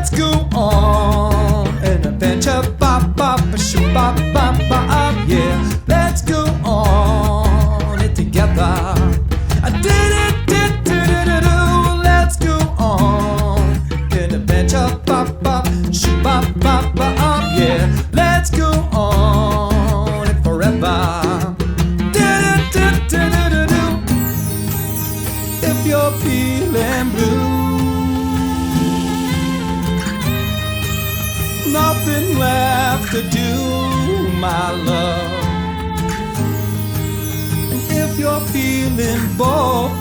let's go on an adventure. Bop, bop, shoot, bop, bop, bop, yeah. Let's go on it together. I did it, let's go on an adventure. Bop, bop, shoot, bop, bop, bop, yeah. Let's go on it forever. If you're feeling blue, nothing left to do, my love. And if you're feeling bored,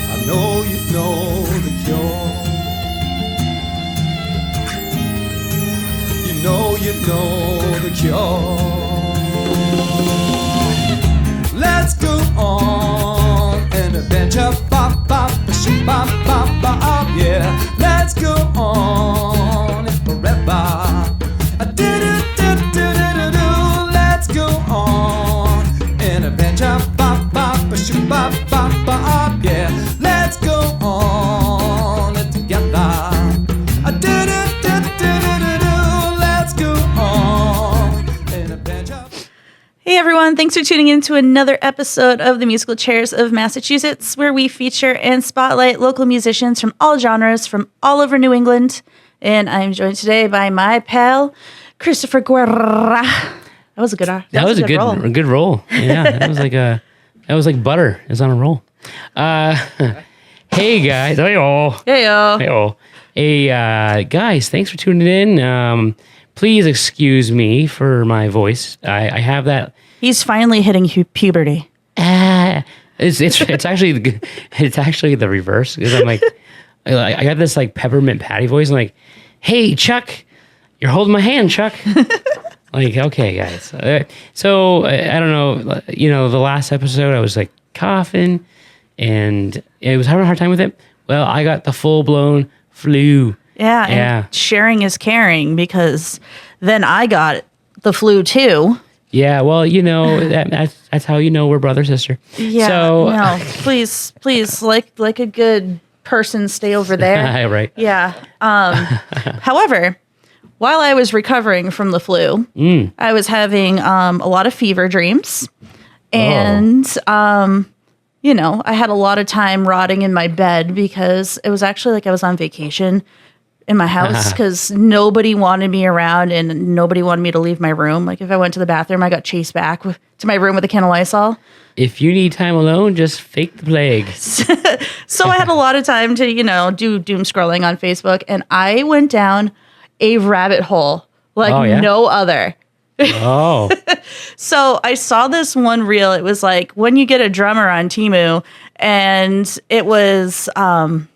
I know you know the cure. You know the cure. Let's go on an adventure. Bop, bop, shoot, bop, bop, bop, yeah. Let's go on it forever. Let's go on an adventure. Bop, bop, shoot, bop, bop, bop, yeah. Let's go on it together. Let's go on an adventure. Hey everyone, thanks for tuning in to another episode of the Musical Chairs of Massachusetts, where we feature and spotlight local musicians from all genres from all over New England. And I'm joined today by my pal, Christopher Guerra. That was a good That was a good roll. Yeah, that was like butter. It's on a roll. Hey guys. Hey-o. Hey guys, thanks for tuning in. Please excuse me for my voice. I have that. He's finally hitting puberty. It's actually the reverse, because I'm like, I got this like peppermint patty voice. I'm like, hey Chuck, you're holding my hand, Chuck. Like, okay guys. So I don't know. The last episode I was like coughing, and I was having a hard time with it. Well, I got the full blown flu. Yeah, and sharing is caring, because then I got the flu too. Yeah, well, that's how you know we're brother sister. Yeah, so, no, please, like a good person, stay over there. Right. Yeah. However, while I was recovering from the flu, I was having a lot of fever dreams, and I had a lot of time rotting in my bed, because it was actually like I was on vacation in my house, because nobody wanted me around and nobody wanted me to leave my room. Like if I went to the bathroom, I got chased back to my room with a can of Lysol. If you need time alone, just fake the plague. So I had a lot of time to, do doom scrolling on Facebook, and I went down a rabbit hole like no other. Oh. So I saw this one reel. It was like when you get a drummer on Temu, and it was Alan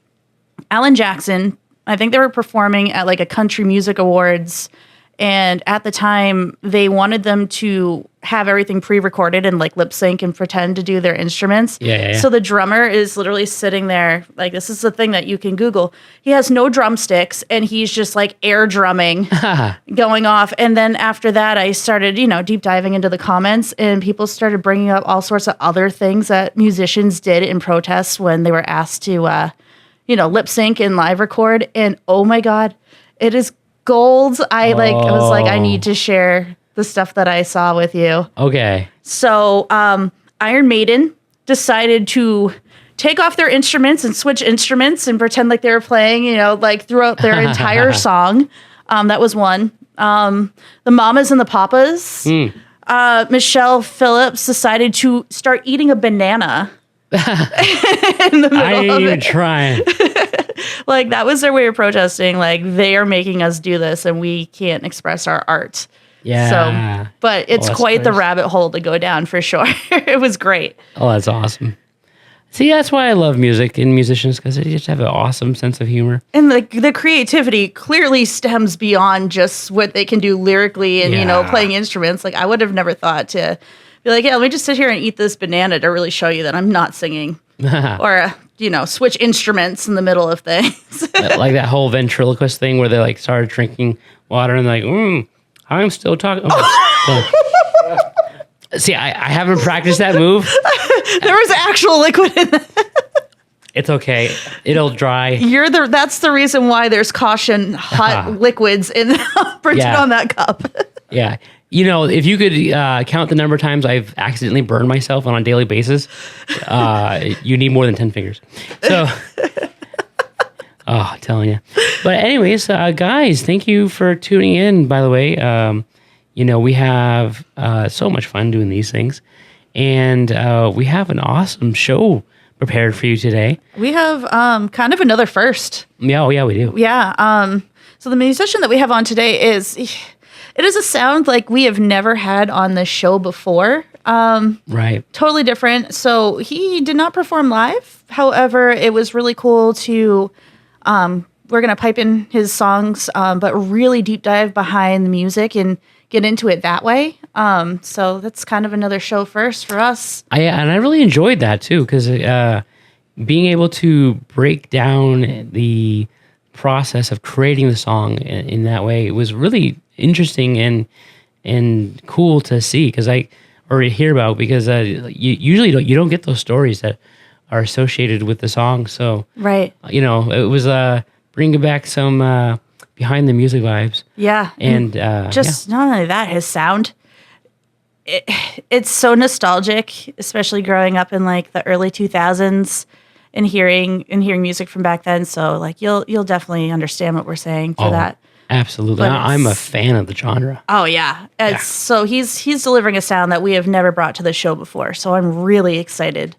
Jackson. I think they were performing at like a country music awards, and at the time they wanted them to have everything pre-recorded and like lip sync and pretend to do their instruments. Yeah. So the drummer is literally sitting there, like, this is the thing that you can Google. He has no drumsticks, and he's just like air drumming going off. And then after that, I started, deep diving into the comments, and people started bringing up all sorts of other things that musicians did in protests when they were asked to, lip sync and live record. And oh my God, it is gold. I was like, I need to share the stuff that I saw with you. Okay. So Iron Maiden decided to take off their instruments and switch instruments and pretend like they were playing, throughout their entire song. That was one. The Mamas and the Papas. Michelle Phillips decided to start eating a banana. In the middle I ain't of even it. trying. Like, that was their way of protesting. Like, they are making us do this, and we can't express our art. Yeah. So, but it's quite the rabbit hole to go down for sure. It was great. Oh, that's awesome. See, that's why I love music and musicians, because they just have an awesome sense of humor. And the creativity clearly stems beyond just what they can do lyrically and, playing instruments. Like, I would have never thought to be like, yeah, let me just sit here and eat this banana to really show you that I'm not singing. Or, switch instruments in the middle of things. Like that whole ventriloquist thing where they like started drinking water and like, I'm still talking. See, I haven't practiced that move. There was actual liquid in that. It's okay. It'll dry. That's the reason why there's caution hot liquids in printed on that cup. Yeah. You know, if you could count the number of times I've accidentally burned myself on a daily basis, you need more than 10 fingers. So, I'm telling you. But anyways, guys, thank you for tuning in, by the way. You know, we have so much fun doing these things. And we have an awesome show prepared for you today. We have kind of another first. Yeah, we do. Yeah. So the musician that we have on today is a sound like we have never had on this show before. Right. Totally different. So he did not perform live. However, it was really cool to, we're going to pipe in his songs, but really deep dive behind the music and get into it that way. So that's kind of another show first for us. And I really enjoyed that too, because being able to break down the process of creating the song in that way, it was really interesting and cool to see, because or to hear about, because you don't get those stories that are associated with the song. So right, you know, it was bringing back some behind the music vibes. Yeah, and not only that, his sound. It's so nostalgic, especially growing up in like the early 2000s and hearing music from back then. So like you'll definitely understand what we're saying for that. Absolutely. I'm a fan of the genre. Oh yeah. So he's delivering a sound that we have never brought to the show before. So I'm really excited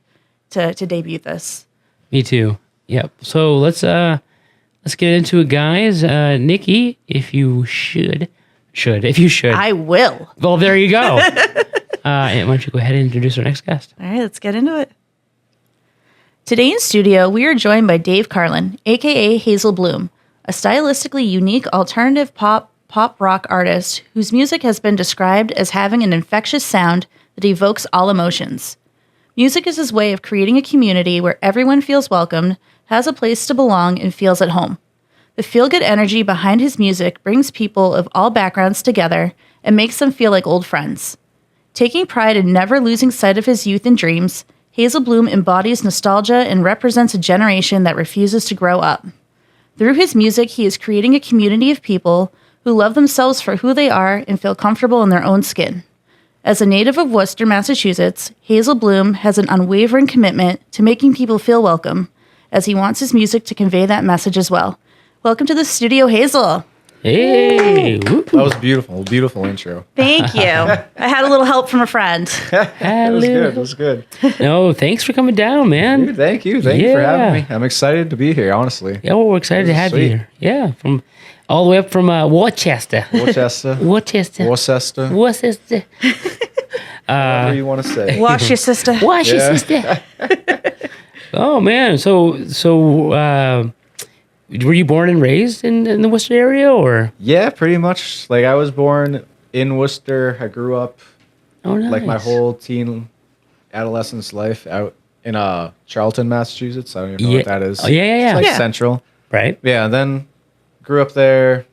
to debut this. Me too. Yep. So let's get into it, guys. Nikki, if you should. I will. Well, there you go. And why don't you go ahead and introduce our next guest? All right, let's get into it. Today in studio, we are joined by Dave Carlin, a.k.a. Hazel Bloom, a stylistically unique alternative pop rock artist whose music has been described as having an infectious sound that evokes all emotions. Music is his way of creating a community where everyone feels welcomed, has a place to belong, and feels at home. The feel-good energy behind his music brings people of all backgrounds together and makes them feel like old friends. Taking pride in never losing sight of his youth and dreams, Hazel Bloom embodies nostalgia and represents a generation that refuses to grow up. Through his music, he is creating a community of people who love themselves for who they are and feel comfortable in their own skin. As a native of Worcester, Massachusetts, Hazel Bloom has an unwavering commitment to making people feel welcome, as he wants his music to convey that message as well. Welcome to the studio, Hazel. Hey. That was beautiful. Beautiful intro. Thank you. I had a little help from a friend. It was good. No, thanks for coming down, man. Dude, thank you. Thank you for having me. I'm excited to be here, honestly. Yeah, well, we're excited to have you here. Yeah, from all the way up from Worcester. Worcester. Whatever you want to say. Wash your sister. Wash your sister. Oh, man. So were you born and raised in the Worcester area, or? Yeah, pretty much. Like, I was born in Worcester. I grew up like my whole teen adolescence life out in Charlton, Massachusetts. I don't even know what that is. Oh, yeah. It's like central. Right. Yeah, and then grew up there.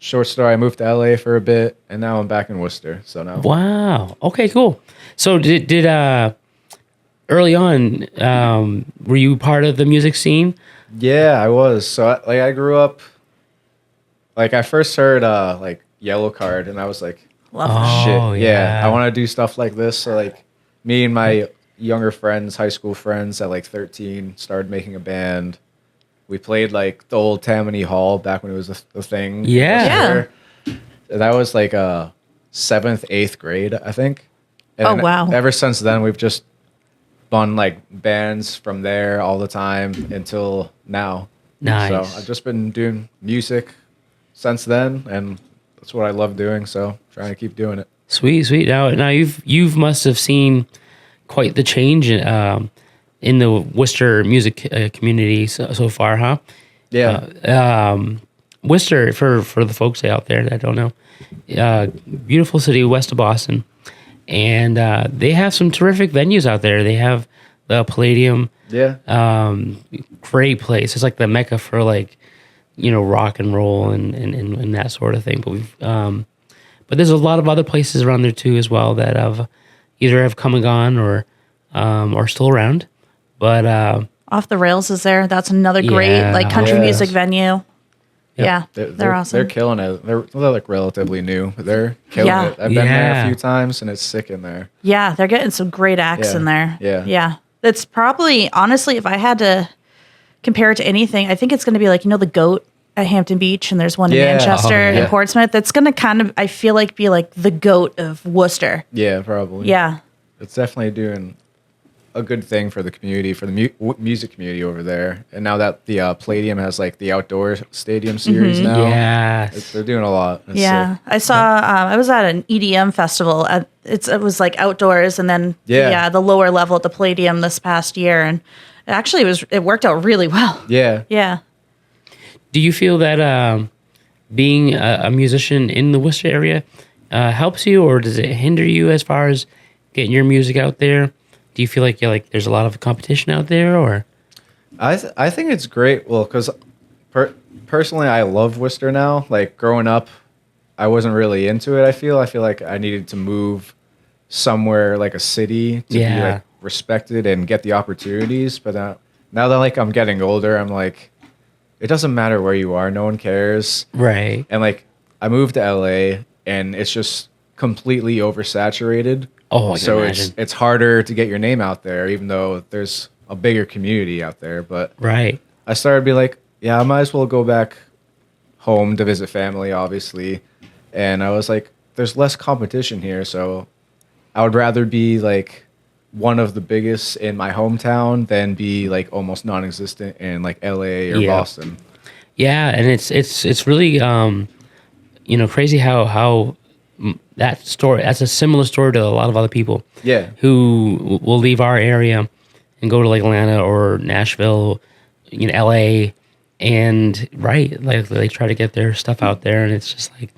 Short story, I moved to LA for a bit, and now I'm back in Worcester. So now. Wow. Okay, cool. So did early on, were you part of the music scene? Yeah, I was. So I grew up, like I first heard like Yellow Card, and I was like, love shit. Yeah, I want to do stuff like this. So like me and my younger friends, high school friends at like 13, started making a band. We played like the old Tammany Hall back when it was a thing. Yeah. That was like 7th, 8th grade, I think. And wow. Ever since then, we've just done like bands from there all the time until now. Nice. So I've just been doing music since then, and that's what I love doing. So trying to keep doing it. Sweet. Now you've must have seen quite the change in the Worcester music community so far, huh? Yeah. Worcester, for the folks out there that don't know, beautiful city west of Boston. And they have some terrific venues out there. They have the Palladium. Yeah. Great place. It's like the mecca for like, rock and roll and that sort of thing. But there's a lot of other places around there too as well that have either come and gone or still around. But Off the Rails is there. That's another great Yeah. like country Yes. music venue. Yeah, they're awesome. They're killing it. They're like relatively new, but they're killing Yeah. it. I've been there Yeah. a few times, and it's sick in there. Yeah, they're getting some great acts Yeah. in there. Yeah. Yeah. It's probably, honestly, if I had to compare it to anything, I think it's going to be like, the GOAT at Hampton Beach, and there's one in Yeah. Manchester Oh, yeah. and Portsmouth. That's going to kind of, I feel like, be like the GOAT of Worcester. Yeah, probably. Yeah. It's definitely doing a good thing for the community, for the music community over there. And now that the Palladium has like the outdoor stadium series now, Yes. they're doing a lot. It's Yeah. sick. I saw, I was at an EDM festival. It was like outdoors, and then the lower level at the Palladium this past year. And it worked out really well. Yeah. Yeah. Do you feel that being a musician in the Worcester area helps you, or does it hinder you as far as getting your music out there? Do you feel like there's a lot of competition out there, or? I think it's great. Well, because personally, I love Worcester now. Like growing up, I wasn't really into it. I feel like I needed to move somewhere like a city to be like respected and get the opportunities. But now that like I'm getting older, I'm like, it doesn't matter where you are. No one cares. Right. And like I moved to LA, and it's just completely oversaturated. Oh, I can so imagine. it's harder to get your name out there, even though there's a bigger community out there. But Right. I started to be like, yeah, I might as well go back home to visit family, obviously. And I was like, there's less competition here, so I would rather be like one of the biggest in my hometown than be like almost non-existent in like LA or Boston. Yeah, and it's really crazy how that's a similar story to a lot of other people. Yeah. Who will leave our area and go to like Atlanta or Nashville, LA, and like they try to get their stuff out there, and it's just like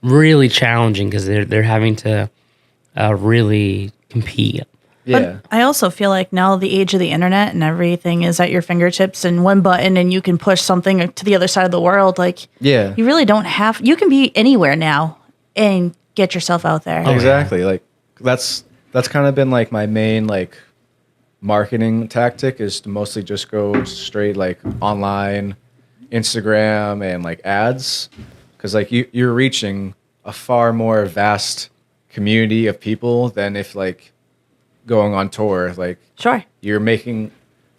really challenging because they're having to really compete. Yeah. But I also feel like now the age of the internet and everything is at your fingertips, and one button and you can push something to the other side of the world. Like, Yeah. you really don't have, you can be anywhere now and get yourself out there. Exactly. Like that's kind of been like my main like marketing tactic is to mostly just go straight like online, Instagram, and like ads, because like you're reaching a far more vast community of people than if like going on tour. Like Sure. you're making,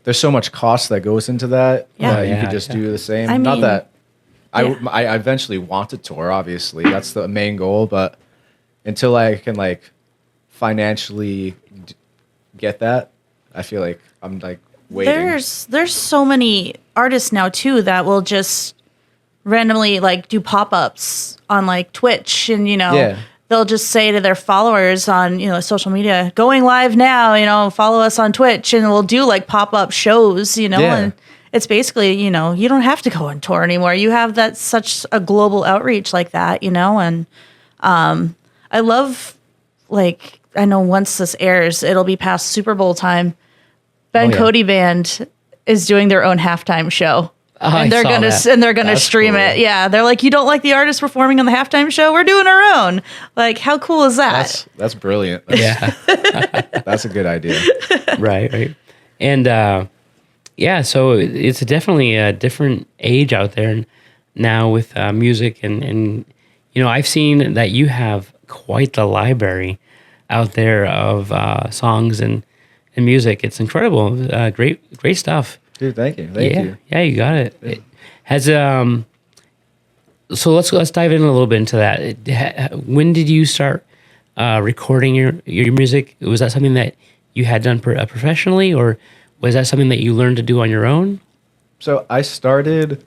there's so much cost that goes into that. Yeah. that you Yeah, could just yeah. do the same. I Not mean, that yeah. I eventually want to tour, obviously that's the main goal, but until I can like financially get that, I feel like I'm like waiting. There's so many artists now too that will just randomly like do pop-ups on like Twitch, and Yeah. they'll just say to their followers on social media, going live now, follow us on Twitch, and we'll do like pop-up shows, Yeah. and it's basically, you don't have to go on tour anymore. You have that such a global outreach like that, and I love, like, I know once this airs, it'll be past Super Bowl time. Ben yeah. Cody Band is doing their own halftime show. I And they're saw gonna that. That's stream cool. it. Yeah, they're like, you don't like the artist performing on the halftime show? We're doing our own. Like, how cool is that? That's brilliant. Yeah. That's a good idea. Right. And so it's definitely a different age out there now with music, and I've seen that you have quite the library out there of songs and music. It's incredible. Great stuff. Dude, thank you. Thank you. Yeah, you got it. It has so let's dive in a little bit into that. When did you start recording your music? Was that something that you had done professionally, or was that something that you learned to do on your own? So I started,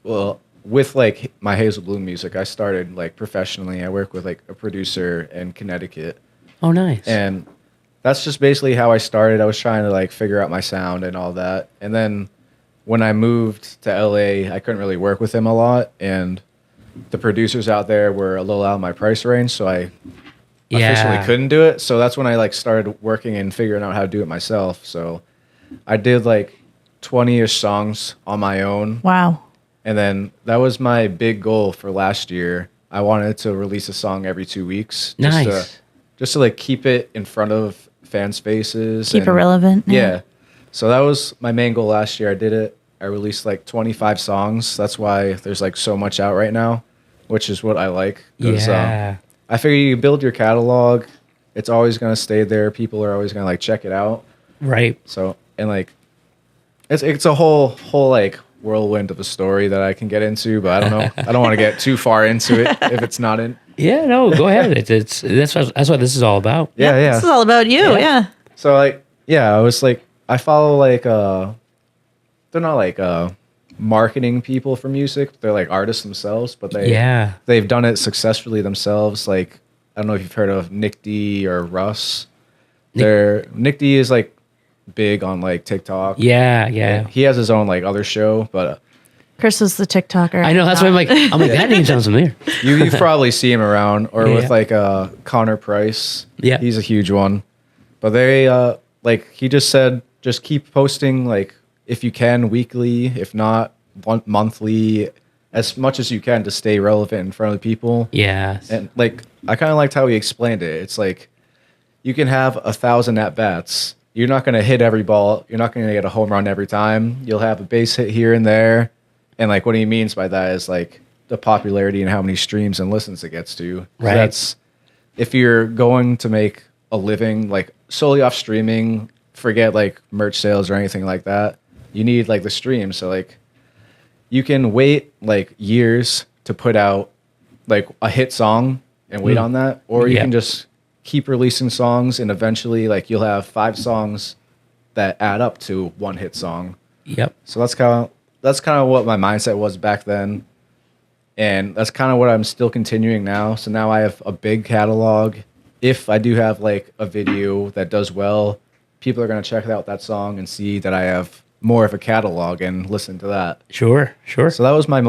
with like my Hazel Bloom music, I started like professionally. I work with like a producer in Connecticut. Oh, nice. And that's just basically how I started. I was trying to like figure out my sound and all that. And then when I moved to LA, I couldn't really work with him a lot. And the producers out there were a little out of my price range. So I officially couldn't do it. So that's when I like started working and figuring out how to do it myself. So I did like 20-ish songs on my own. Wow. And then that was my big goal for last year. I wanted to release a song every 2 weeks. Nice. Just to like keep it in front of fans' faces. Keep it relevant. Yeah. So that was my main goal last year. I did it. I released like 25 songs. That's why there's like so much out right now, which is what I like. 'Cause, Yeah. I figure you build your catalog. It's always going to stay there. People are always going to like check it out. Right. So, and like, it's a whole like whirlwind of a story that I can get into, but I don't know. I don't want to get too far into it if it's not in. Yeah, no, go ahead. That's what this is all about. Yeah. This is all about you. Yeah. So like, yeah, I was like, I follow like, they're not like marketing people for music. They're like artists themselves, but they've done it successfully themselves. Like, I don't know if you've heard of nitty or Russ. Nitty is like big on like TikTok. Yeah. And he has his own like other show, but Chris is the TikToker. I know. That's why I'm like, that name sounds familiar. you've probably seen him around or Yeah. with like Connor Price. Yeah. He's a huge one. But they like he just said just keep posting like if you can weekly, if not monthly, as much as you can to stay relevant in front of people. Yeah. And like I kind of liked how he explained it. It's like you can have 1,000 at bats. You're not going to hit every ball. You're not going to get a home run every time. You'll have a base hit here and there. And like what he means by that is like the popularity and how many streams and listens it gets to. Right. So that's if you're going to make a living like solely off streaming, forget like merch sales or anything like that. You need like the stream. So like you can wait like years to put out like a hit song and wait on that, or you can just keep releasing songs and eventually like you'll have 5 songs that add up to one hit song. Yep. So that's kind of what my mindset was back then, and that's kind of what I'm still continuing now. So now I have a big catalog. If I do have like a video that does well, people are going to check out that song and see that I have more of a catalog and listen to that. Sure. So that was my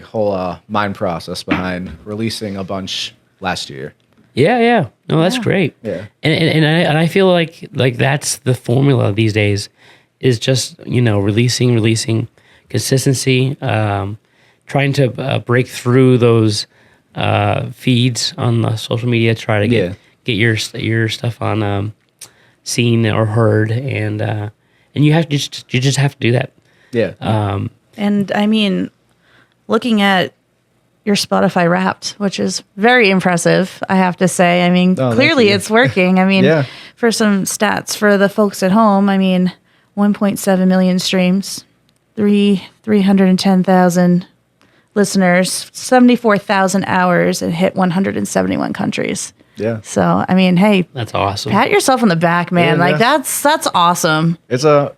whole mind process behind releasing a bunch last year. Yeah. No, that's great. Yeah. And I feel like that's the formula these days is just, releasing consistency, trying to break through those feeds on the social media, try to get your stuff on seen or heard, and you just have to do that. Yeah. And I mean, looking at your Spotify Wrapped, which is very impressive, I have to say. I mean, clearly it's working. I mean, for some stats for the folks at home, I mean, 1.7 million streams, 310,000 listeners, 74,000 hours, and hit 171 countries. Yeah. So, I mean, hey, That's awesome. pat yourself on the back, man. Yeah, like that's awesome. It's I'm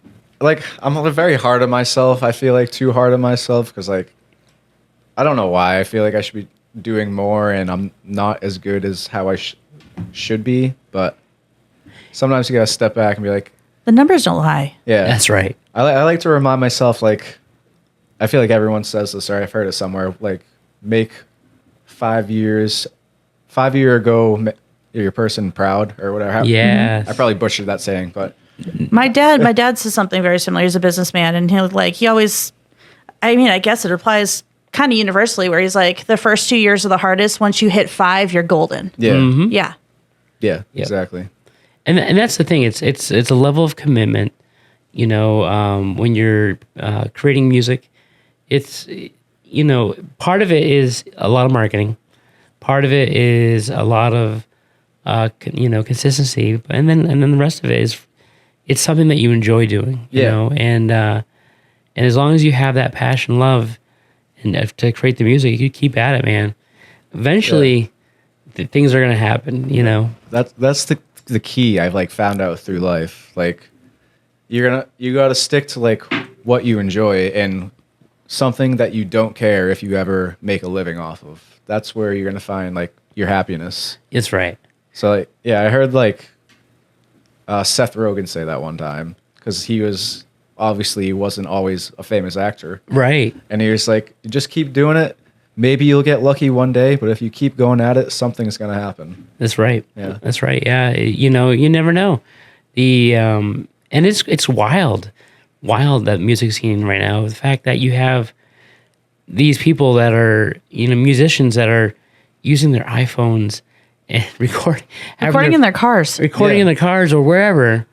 very hard on myself. I feel like too hard on myself because like I don't know why. I feel like I should be doing more and I'm not as good as how I should be. But sometimes you gotta step back and be like, The numbers don't lie. yeah, That's right. I like to remind myself like I feel like everyone says this, or I've heard it somewhere. Like make 5 years, 5 year ago your person proud or whatever. Yes. I probably butchered that saying, but My dad says something very similar. He's a businessman, and he always, I mean, I guess it applies kind of universally, where he's like, the first 2 years are the hardest. Once you hit 5, you're golden. yeah, Yeah. yeah, Yep. exactly. And that's the thing. It's a level of commitment. When you're creating music, it's part of it is a lot of marketing, part of it is a lot of consistency, and then the rest of it is it's something that you enjoy doing. And as long as you have that passion, love, and to create the music, you keep at it, man. Eventually, things are gonna happen. That's the key I've like found out through life. Like you gotta stick to like what you enjoy and something that you don't care if you ever make a living off of. That's where you're gonna find like your happiness. It's right. So like, yeah, I heard like Seth Rogen say that one time because he wasn't always a famous actor, Right. and he was like, just keep doing it. Maybe you'll get lucky one day, but if you keep going at it, something's gonna happen. That's right. Yeah. That's right. Yeah. You never know. And it's wild that music scene right now. The fact that you have these people that are, musicians that are using their iPhones and recording in their cars. in the cars or wherever.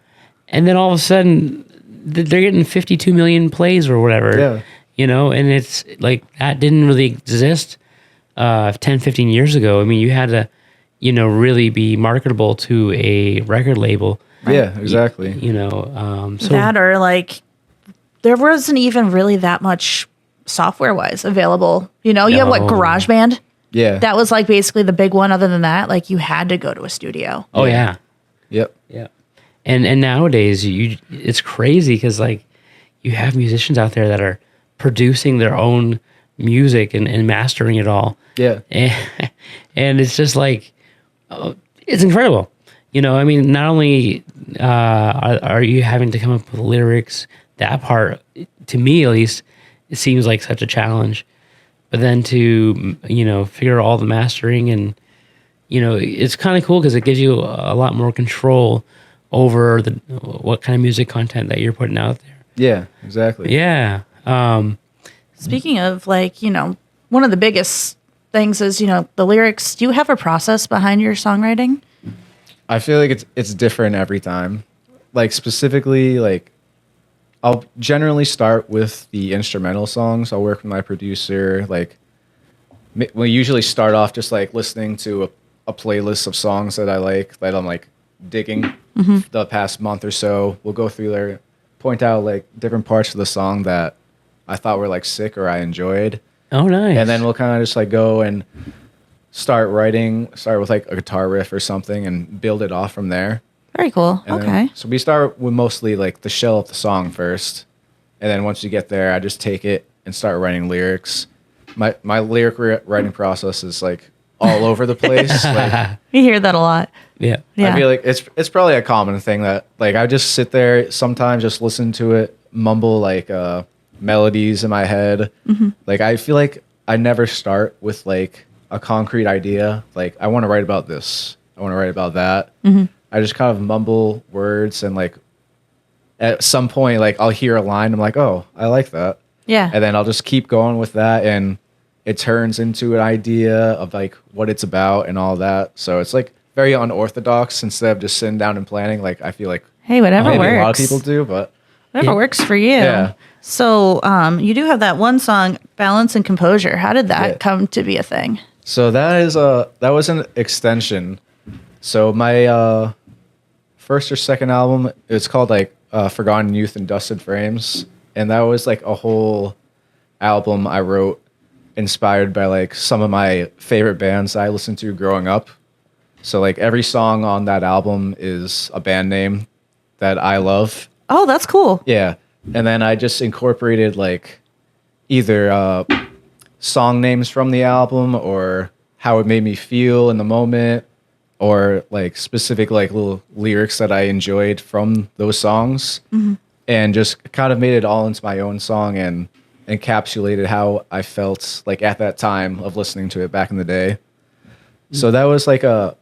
And then all of a sudden they're getting 52 million plays or whatever. Yeah. You know, and it's like that didn't really exist 10, 15 years ago. I mean, you had to, you know, really be marketable to a record label. Yeah, exactly. You know, so That or like there wasn't even really that much software wise available. You know, you have what, No. GarageBand? Yeah. That was like basically the big one. Other than that, like you had to go to a studio. oh yeah. Yep. Yeah. And nowadays it's crazy because like you have musicians out there that are producing their own music and mastering it all. Yeah. And it's just like, it's incredible. You know, I mean, not only are you having to come up with lyrics, that part, to me at least, it seems like such a challenge. But then to, you know, figure out all the mastering and, you know, it's kind of cool because it gives you a lot more control over what kind of music content that you're putting out there. Yeah, exactly. Yeah. Speaking of like, you know, one of the biggest things is, you know, the lyrics. Do you have a process behind your songwriting? I feel like it's different every time. Like specifically, like I'll generally start with the instrumental songs. I'll work with my producer. Like we usually start off just like listening to a playlist of songs that I like that I'm like digging the past month or so. We'll go through there, point out like different parts of the song that I thought were like sick or I enjoyed. Oh, nice. And then we'll kind of just like go and start with like a guitar riff or something and build it off from there. Very cool. And Okay. then- so we start with mostly like the shell of the song first. And then once you get there, I just take it and start writing lyrics. My lyric writing process is like all over the place. Like, You hear that a lot. Yeah. Yeah. I feel like it's probably a common thing that like I just sit there sometimes just listen to it, mumble like melodies in my head. Like I feel like I never start with like a concrete idea. Like I want to write about this. I want to write about that. I just kind of mumble words and like at some point like I'll hear a line. I'm like, oh, I like that. Yeah. And then I'll just keep going with that and it turns into an idea of like what it's about and all that. So it's like very unorthodox instead of just sitting down and planning. Like I feel like Hey, whatever maybe works. a lot of people do, but Whatever works for you. Yeah. So you do have that one song, Balance and Composure. How did that Yeah. come to be a thing? so that was an extension. So my first or second album, it's called like Forgotten Youth and Dusted Frames. And that was like a whole album I wrote inspired by like some of my favorite bands I listened to growing up. So like every song on that album is a band name that I love. Oh, that's cool. Yeah. And then I just incorporated like either song names from the album or how it made me feel in the moment or like specific like little lyrics that I enjoyed from those songs and just kind of made it all into my own song and encapsulated how I felt like at that time of listening to it back in the day. So that was like a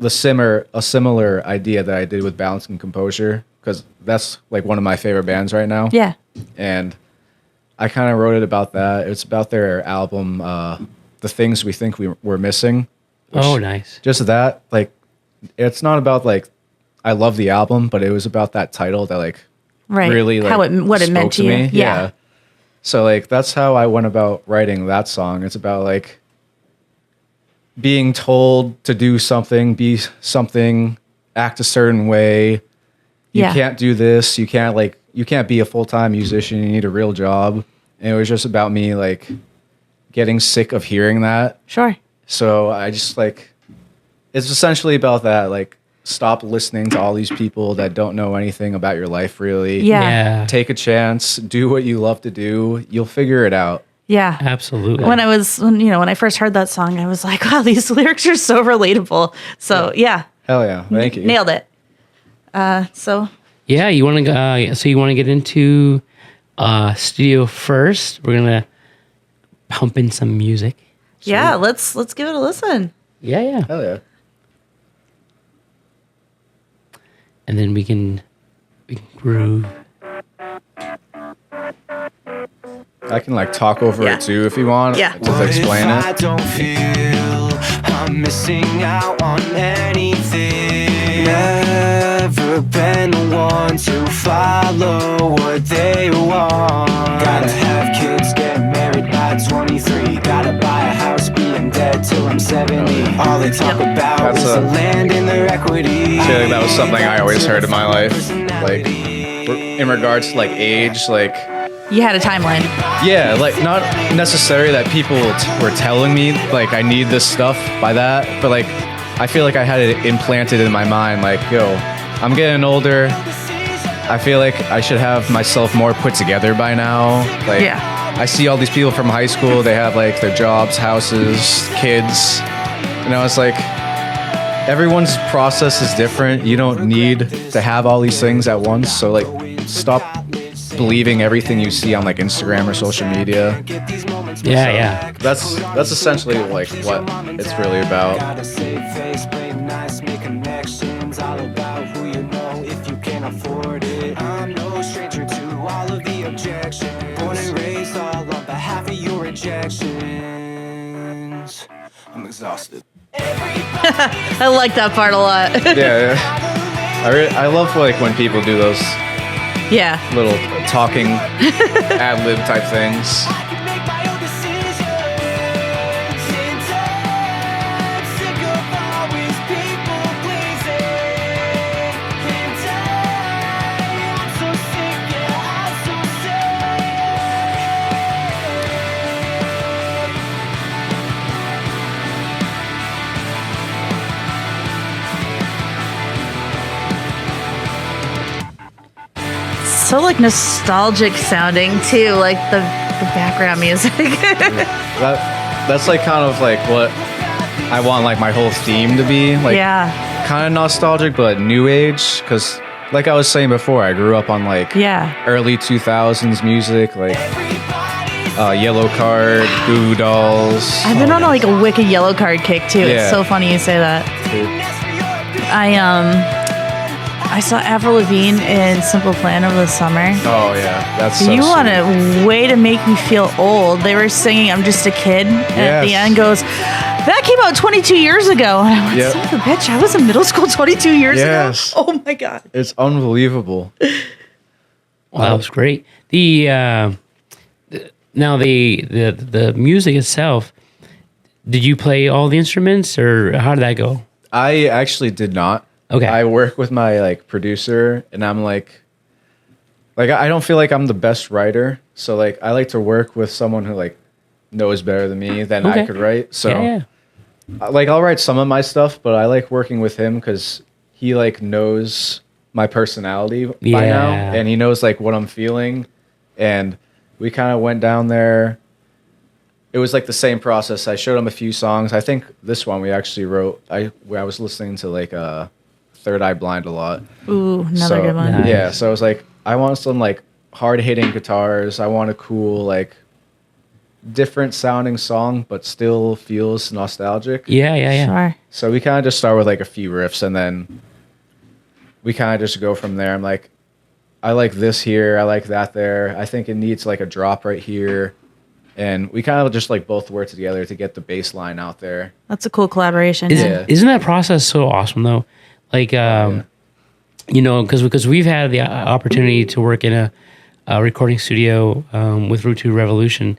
similar idea that I did with Balance and Composure because that's like one of my favorite bands right now. Yeah. And I kind of wrote it about that. It's about their album, The Things We Think We're Missing. which- Oh, nice. Just that, like, it's not about like I love the album, but it was about that title that like Right. really like what it meant spoke to you. me. Yeah. So like that's how I went about writing that song. It's about like being told to do something, be something, act a certain way. You Yeah. can't do this. You can't be a full-time musician. You need a real job. And it was just about me like getting sick of hearing that. Sure. So I just like it's essentially about that. Like stop listening to all these people that don't know anything about your life really. Yeah. Yeah. Take a chance, do what you love to do. You'll figure it out. Yeah. Absolutely. When I first heard that song, I was like, wow, these lyrics are so relatable. So yeah, Hell yeah. Thank you. nailed it. So Yeah, you want to so you want to get into studio first. We're gonna pump in some music. yeah, let's give it a listen. Yeah. Hell yeah. And then we can groove. I can like talk over Yeah. it too if you want. Yeah. Just explain What if I it. don't feel I'm missing out on anything? never been the one to follow what they want. Gotta have kids, get married by 23. Gotta buy a house, being dead till I'm 70. All they talk about is the land and their equity. I feel like that was something I always heard in my life. Like, in regards to like age, like, You had a timeline. yeah, like not necessarily that people were telling me like I need this stuff by that, but like I feel like I had it implanted in my mind, like, yo, I'm getting older. I feel like I should have myself more put together by now. Like, Yeah. I see all these people from high school, they have like their jobs, houses, kids. You know, it's like everyone's process is different. You don't need to have all these things at once. So like stop believing everything you see on like Instagram or social media. Yeah. That's essentially like what it's really about. Gotta save face, play nice, make connections. All about who you know if you can't afford it. I'm no stranger to all of the objections. Born and raised all on behalf of your rejections. I'm exhausted. I like that part a lot. Yeah. I love like when people do those Yeah. little talking ad lib type things. So like nostalgic sounding too, like the background music. That's like kind of like what I want like my whole theme to be. Like Yeah. kind of nostalgic but new age, because like I was saying before, I grew up on like Yeah. early 2000s music, like Yellow Card, Goo Goo Dolls. I've been on like a wicked Yellow Card kick too. Yeah. It's so funny you say that. I saw Avril Lavigne in Simple Plan over the summer. Oh yeah, that's so You sweet. want a way to make me feel old. They were singing I'm Just a Kid. And at the Yes. end goes, that came out 22 years ago. And I went, Yep. son of a bitch, I was in middle school 22 years Yes. ago. Oh my God. It's unbelievable. Well, that was great. Now the music itself. Did you play all the instruments, or how did that go? I actually did not. Okay. I work with my like producer, and I'm like I don't feel like I'm the best writer, so like I like to work with someone who like knows better than me than I Okay. could write. So Yeah. like I'll write some of my stuff, but I like working with him because he like knows my personality by now, Yeah. and he knows like what I'm feeling, and we kind of went down there. It was like the same process. I showed him a few songs. I think this one we actually wrote. I was listening to like Third Eye Blind a lot. Ooh, another So, good one. Nice. Yeah, so I was like, I want some like hard hitting guitars. I want a cool like different sounding song, but still feels nostalgic. Yeah. Sure. So we kind of just start with like a few riffs, and then we kind of just go from there. I'm like, I like this here, I like that there. I think it needs like a drop right here, and we kind of just like both work together to get the bass line out there. That's a cool collaboration. Yeah. Isn't that process so awesome though? Like, Yeah. you know, because we've had the opportunity to work in a recording studio with Route 2 Revolution,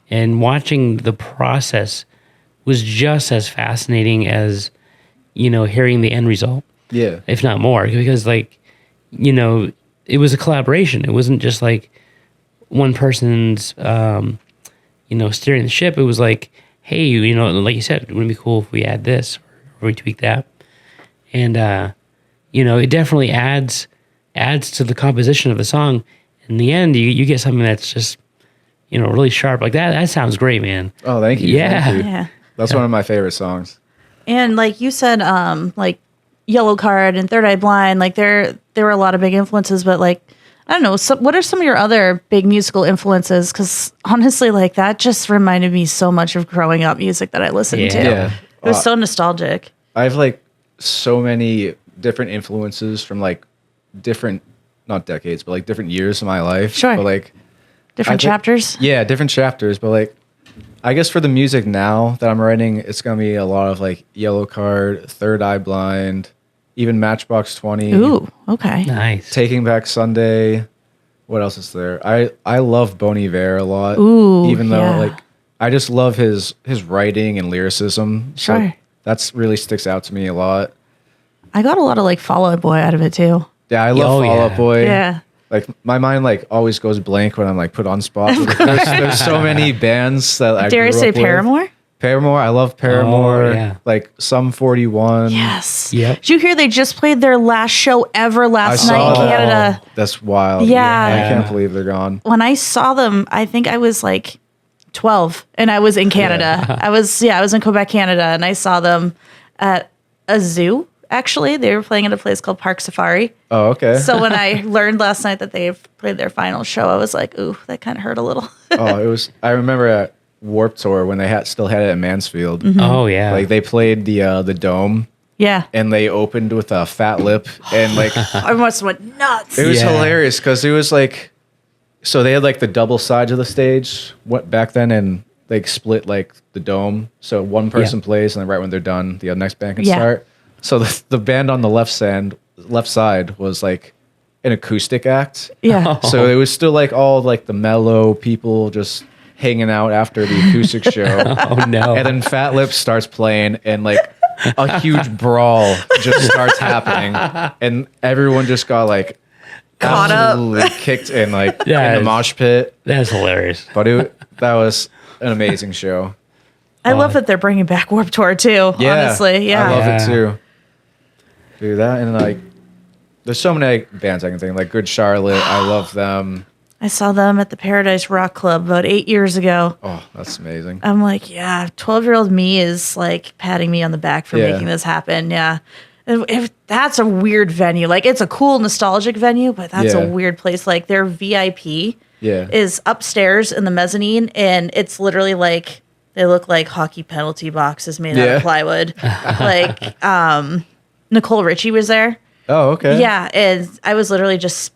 and watching the process was just as fascinating as, you know, hearing the end result, Yeah. if not more. Because like, you know, it was a collaboration. It wasn't just like one person's, you know, steering the ship. It was like, hey, you know, like you said, wouldn't it be cool if we add this or we tweak that? And you know, it definitely adds to the composition of the song. In the end, you get something that's just, you know, really sharp. Like that sounds great, man. Oh, thank you. Yeah. Thank you. Yeah. That's one of my favorite songs. And like you said, like Yellow Card and Third Eye Blind, like there were a lot of big influences, but like, I don't know, what are some of your other big musical influences? Because honestly, like that just reminded me so much of growing up music that I listened to. Yeah. It was so nostalgic. I have like so many different influences from like different, not decades, but like different years of my life. Sure. But like, Different I think- chapters. yeah, different chapters. But like, I guess for the music now that I'm writing, it's gonna be a lot of like Yellow Card, Third Eye Blind, even Matchbox 20. Ooh, okay. Nice. Taking Back Sunday. What else is there? I love Bon Iver a lot. Ooh, even though yeah. like I just love his writing and lyricism. So Sure. that's really sticks out to me a lot. I got a lot of like Fall Out Boy out of it too. Yeah, I love Oh, Fall Out yeah. Boy. Yeah. Like my mind like always goes blank when I'm like put on spot. There's so many bands that I Dare I grew say up with. Paramore? Paramore, I love Paramore. Oh, yeah. Like Sum 41. Yes. Yep. Did you hear they just played their last show ever I last saw night in that. Canada? That's wild. Yeah. I can't believe they're gone. When I saw them, I think I was like 12 and I was in Canada. I was in Quebec, Canada, and I saw them at a zoo. Actually, they were playing at a place called Park Safari. Oh, okay. So when I learned last night that they played their final show, I was like, ooh, that kind of hurt a little. Oh, it was. I remember at Warped Tour when they still had it at Mansfield. Oh yeah. Like they played the dome Yeah. and they opened with a Fat Lip and like I must have went nuts. it was Yeah. hilarious because it was like, so they had like the double sides of the stage what back then and like split like the dome. So one person Yeah. plays and then right when they're done, the next band can Yeah. start. So the band on the left side was like an acoustic act. Yeah. So it was still like all like the mellow people just hanging out after the acoustic show. Oh no. And then Fat Lip starts playing and like a huge brawl just starts happening. And everyone just got like Caught up. absolutely kicked in like Yeah, in the mosh pit. That's hilarious. But that was an amazing show. I love that they're bringing back Warped Tour too. Yeah. Honestly. Yeah. I love Yeah. it too. Do that and like there's so many bands I can think of, like Good Charlotte. I love them. I saw them at the Paradise Rock Club about 8 years ago. Oh, that's amazing. I'm like, yeah, 12-year-old me is like patting me on the back for Yeah. making this happen. Yeah. If that's a weird venue. Like it's a cool nostalgic venue, but that's Yeah. a weird place. Like their VIP Yeah. is upstairs in the mezzanine and it's literally like they look like hockey penalty boxes made out Yeah. of plywood. Like Nicole Richie was there. Oh, okay. Yeah, and I was literally just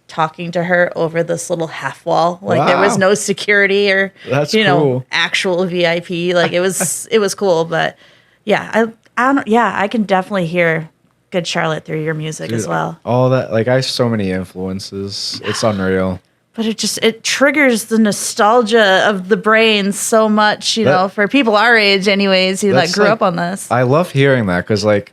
talking to her over this little half wall. Like there was Wow. no security or That's you know cool. actual VIP. Like it was cool, but yeah, I don't yeah, I can definitely hear Good Charlotte through your music as Dude, well. All that, like I have so many influences. It's unreal. But it triggers the nostalgia of the brain so much, you know, for people our age anyways, who like That's grew like- up on this. I love hearing that because like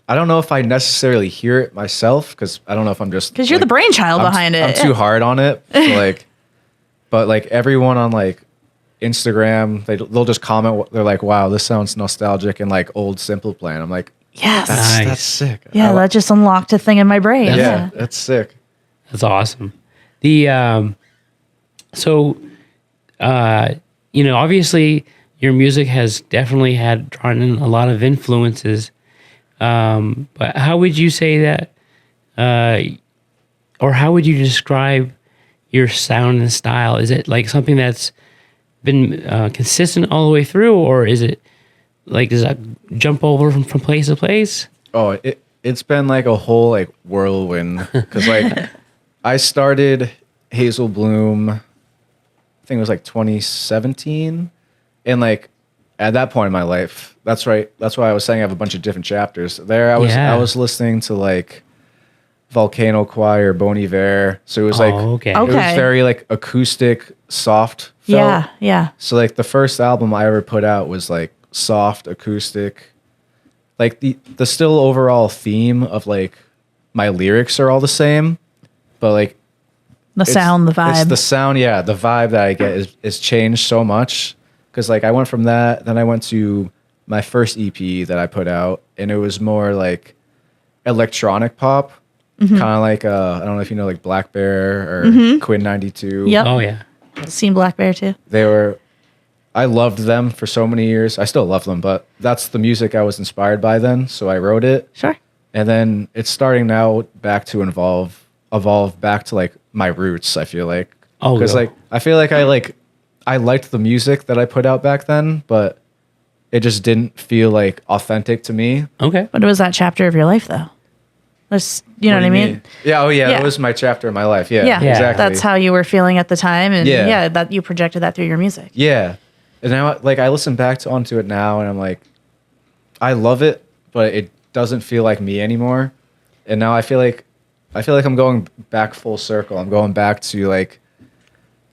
I don't know if I necessarily hear it myself because I don't know if I'm just Because you're the like, brainchild behind it. I'm too hard on it. So, like, but like everyone on like Instagram, they'll just comment. They're like, "Wow, this sounds nostalgic and like old Simple Plan." I'm like, Yes. Nice. "That's sick." Yeah, that just unlocked a thing in my brain. yeah, Yeah. that's sick. That's awesome. The you know, obviously your music has definitely had drawn in a lot of influences. But how would you say that, or how would you describe your sound and style? Is it like something that's been consistent all the way through, or is it like does that jump over from place to place? Oh, it's been like a whole like whirlwind because like I started Hazel Bloom, I think it was like 2017, and like at that point in my life, that's right. That's why I was saying I have a bunch of different chapters. There, Yeah. I was listening to like Volcano Choir, Bon Iver, so it was like Okay. it was Okay. very like acoustic, soft. felt. Yeah, yeah. So like the first album I ever put out was like soft acoustic. Like the still overall theme of like my lyrics are all the same, but like The sound, the vibe. It's the sound, yeah. The vibe that I get is changed so much because like I went from that, then I went to my first EP that I put out, and it was more like electronic pop, Mm-hmm. kind of like I don't know if you know like Black Bear or Quinn 92. Yep. Oh yeah. Seen Black Bear too. I loved them for so many years. I still love them, but that's the music I was inspired by then, so I wrote it. Sure. And then it's starting now back to evolve back to like my roots, I feel like. Oh, because yeah. like I feel like I liked the music that I put out back then, but it just didn't feel like authentic to me. Okay. But it was that chapter of your life though. You know what I do you mean? Yeah, oh yeah, Yeah. that was my chapter in my life. Yeah, Yeah, exactly. that's how you were feeling at the time, and Yeah. yeah, that you projected that through your music. Yeah. And now like I listen back onto it now and I'm like, I love it, but doesn't feel like me anymore. And now I feel like I'm going back full circle. I'm going back to like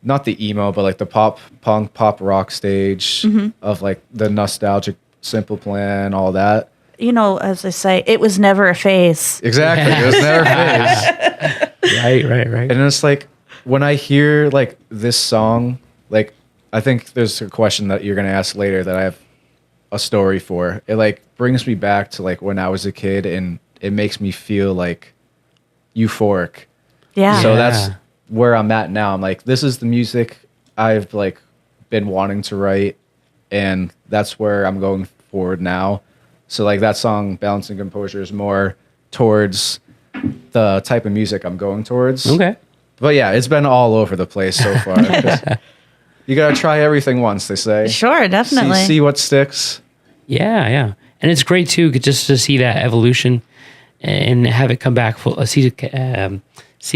not the emo, but like the pop punk, pop rock stage of like the nostalgic Simple Plan, all that. You know, as I say, it was never a phase. Exactly. It was never phase. Right. And it's like when I hear like this song, like I think there's a question that you're gonna ask later that I have a story for. It like brings me back to like when I was a kid, and it makes me feel like euphoric. Yeah. So that's where I'm at now. I'm like, this is the music I've like been wanting to write, and that's where I'm going forward now. So like that song, Balancing Composure, is more towards the type of music I'm going towards. Okay. But yeah, it's been all over the place so far. You gotta try everything once, they say. Sure, definitely. See what sticks. Yeah. And it's great too, just to see that evolution and have it come back see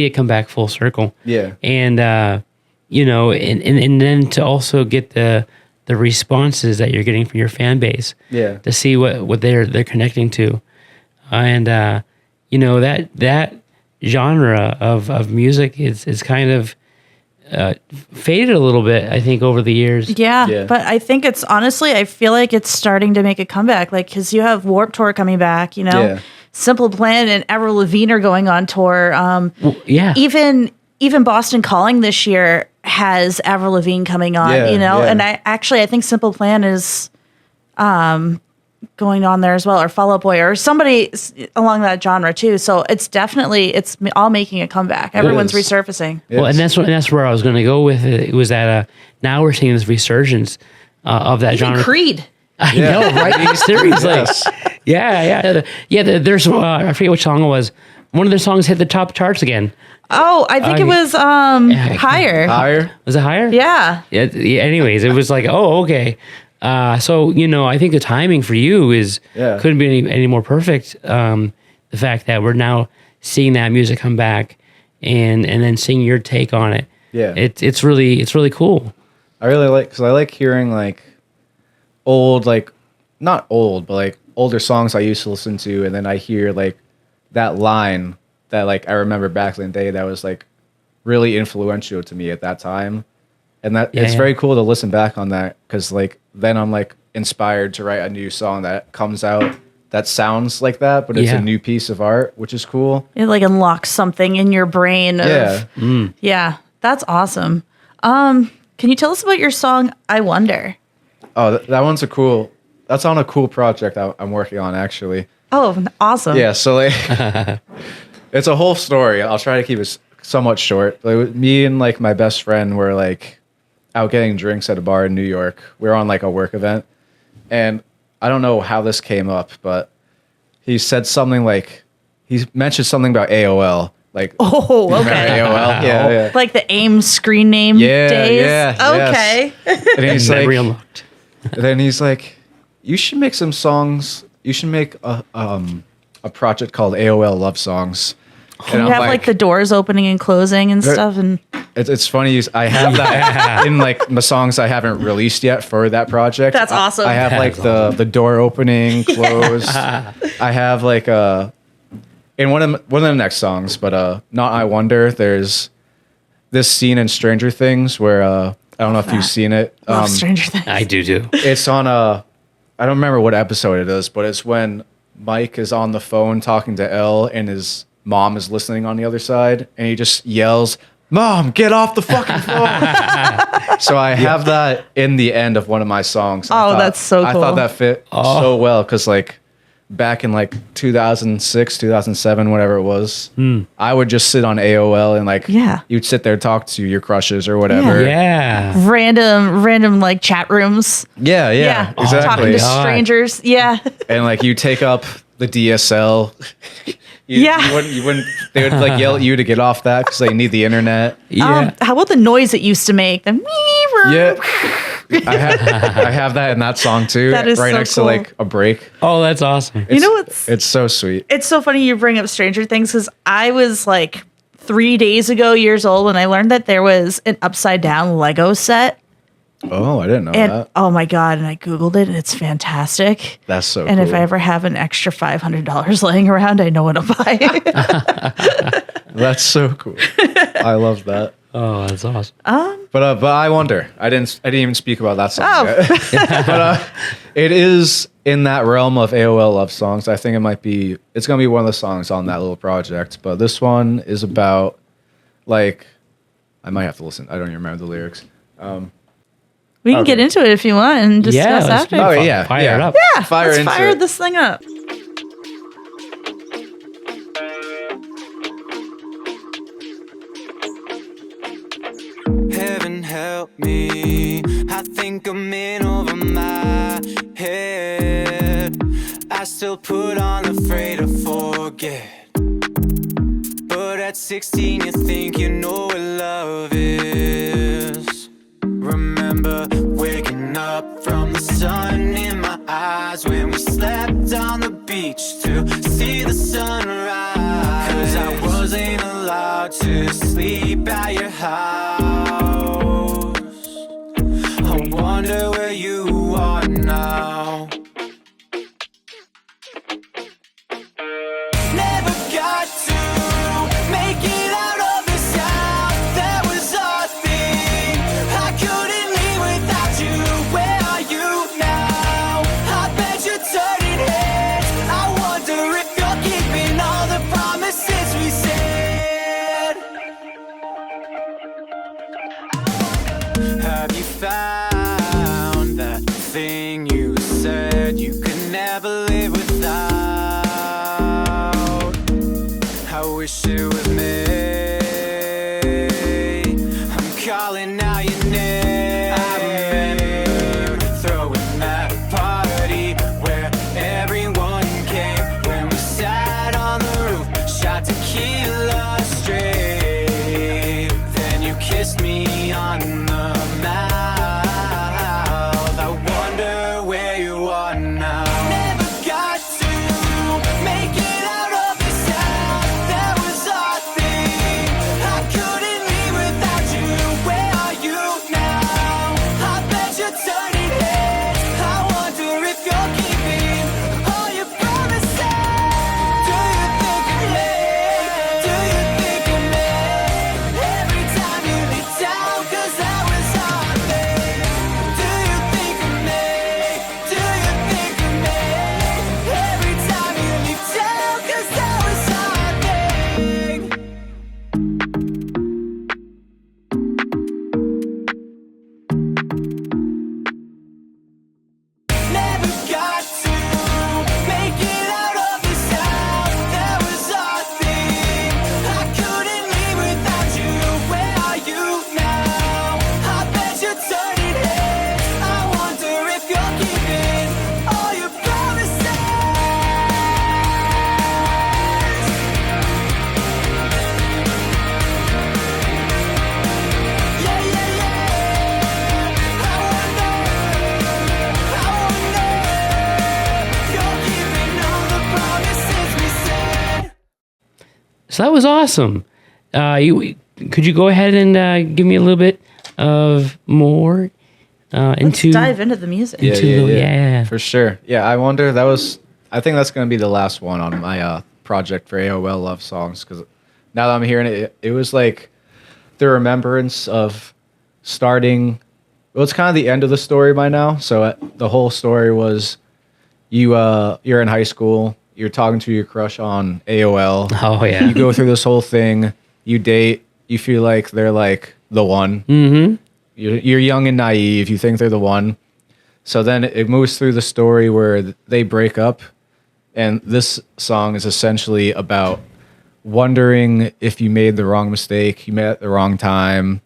it come back full circle. Yeah. And you know, and then to also get the responses that you're getting from your fan base. Yeah. To see what they're connecting to, and you know, that genre of music is kind of faded a little bit, I think, over the years. Yeah, but I think it's honestly, I feel like it's starting to make a comeback. Like, because you have Warped Tour coming back, you know, Yeah. Simple Plan and Avril Lavigne are going on tour. Yeah. Even Boston Calling this year has Avril Lavigne coming on, Yeah, you know, yeah. and I think Simple Plan is going on there as well, or Fall Out Boy, or somebody along that genre too. So it's all making a comeback. Everyone's is. resurfacing. Well, and that's where I was going to go with it. It was that now we're seeing this resurgence of that Even genre. Creed. I know, right? Seriously. Yes. Yeah. There's I forget which song it was. One of their songs hit the top charts again. Oh, I think it was Higher. Higher. Was it higher? Yeah. Yeah. Anyways, it was like, oh, okay. So you know, I think the timing for you couldn't be any more perfect. The fact that we're now seeing that music come back, and then seeing your take on it. Yeah. It's really cool. I really like, because I like hearing like old, like not old, but like older songs I used to listen to, and then I hear like that line that like I remember back in the day that was like really influential to me at that time, and that it's very cool to listen back on that, because like then I'm like inspired to write a new song that comes out that sounds like that, but it's a new piece of art, which is cool. It like unlocks something in your brain. Yeah, that's awesome. Can you tell us about your song I Wonder? Oh, that one's that's on a cool project I'm working on, actually. Oh, awesome. Yeah, so like it's a whole story. I'll try to keep it somewhat short. Like, me and like my best friend were like out getting drinks at a bar in New York. We were on like a work event, and I don't know how this came up, but he said something like, he mentioned something about AOL. Like, oh, remember okay. AOL? Yeah. Like the AIM screen name days? Yeah. Okay. Yes. And he's Memory like, unlocked. then he's like, you should make some songs. You should make a project called AOL Love Songs. And You I'm have like the doors opening and closing and stuff. And it's funny. I have that in like the songs I haven't released yet for that project. That's awesome. I have like the door opening, close. I have like in one of the next songs, but not I Wonder. There's this scene in Stranger Things where I don't know if you've seen it. Love Stranger Things. I do too. It's on I don't remember what episode it is, but it's when Mike is on the phone talking to Elle and his mom is listening on the other side, and he just yells, "Mom, get off the fucking phone!" So I have that in the end of one of my songs. That's so cool. I thought that fit so well, because like back in like 2006, 2007, whatever it was, I would just sit on AOL and like you'd sit there, talk to your crushes or whatever. Yeah. Random like chat rooms. Yeah, Talking exactly. to strangers. Yeah. And like you take up the DSL. You wouldn't. They would like yell at you to get off that because they need the internet. Yeah. How about the noise it used to make? The Yeah, I have that in that song too. That is right so next cool. to like a break. Oh, that's awesome. You know what's It's so sweet. It's so funny you bring up Stranger Things, because I was like 3 days ago years old when I learned that there was an upside down Lego set Oh, I didn't know And that. oh my God, and I Googled it and it's fantastic. That's so And cool. if I ever have an extra $500 laying around, I know what to buy. That's so cool. I love that. Oh, that's awesome. But I wonder. I didn't even speak about that song Oh. yet. But it is in that realm of AOL love songs. I think it's gonna be one of the songs on that little project. But this one is about like I might have to listen. I don't even remember the lyrics. We can get into it if you want and discuss let's after. do it. Oh yeah, Fire it up. Yeah, Fire let's into fire it. this thing up. Heaven help me, I think I'm in over my head. I still put on afraid to forget. But at 16 you think you know what love is. Remember waking up from the sun in my eyes when we slept on the beach to see the sunrise. 'Cause I wasn't allowed to sleep at your house. I wonder where you are now. Never got to make it out of this house. That was our thing. I couldn't leave without you. Where are you now? I bet you're turning heads. I wonder if you're keeping all the promises we said. Have you found that thing you said you could never live without? I wish it was me. I'm calling out your name. I remember throwing that party where everyone came. When we sat on the roof, shot tequila straight. Then you kissed me on the mouth. I wonder where you are now. Never got to make it out of this house. That was our thing. I couldn't leave without you. Where are you now? I bet you're turning heads. I wonder if you're keeping all your promises. Do you think of me? Do you think of me? Every time you leave town, 'cause that was our thing. Do you think of me? Do you think of me? Every time you leave town, 'cause that was our thing. Never got to make it out of this house. That was our thing. I couldn't leave without you. Where are you now? I bet you're turning heads. I wonder if you're keeping all your promises. Yeah, yeah, yeah. I wonder if you're keeping all the promises we said. So that was awesome. Could you go ahead and give me a little bit of more into Dive into the music. Yeah. For sure. Yeah, I wonder. I think that's going to be the last one on my project for AOL love songs. Because now that I'm hearing it, it was like the remembrance of starting. Well, it's kind of the end of the story by now. So the whole story was you're in high school. You're talking to your crush on AOL. Oh yeah. You go through this whole thing. You date. You feel like they're like the one. Mm-hmm. You're young and naive. You think they're the one. So then it moves through the story where they break up. And this song is essentially about wondering if you made the wrong mistake, you met at the wrong time,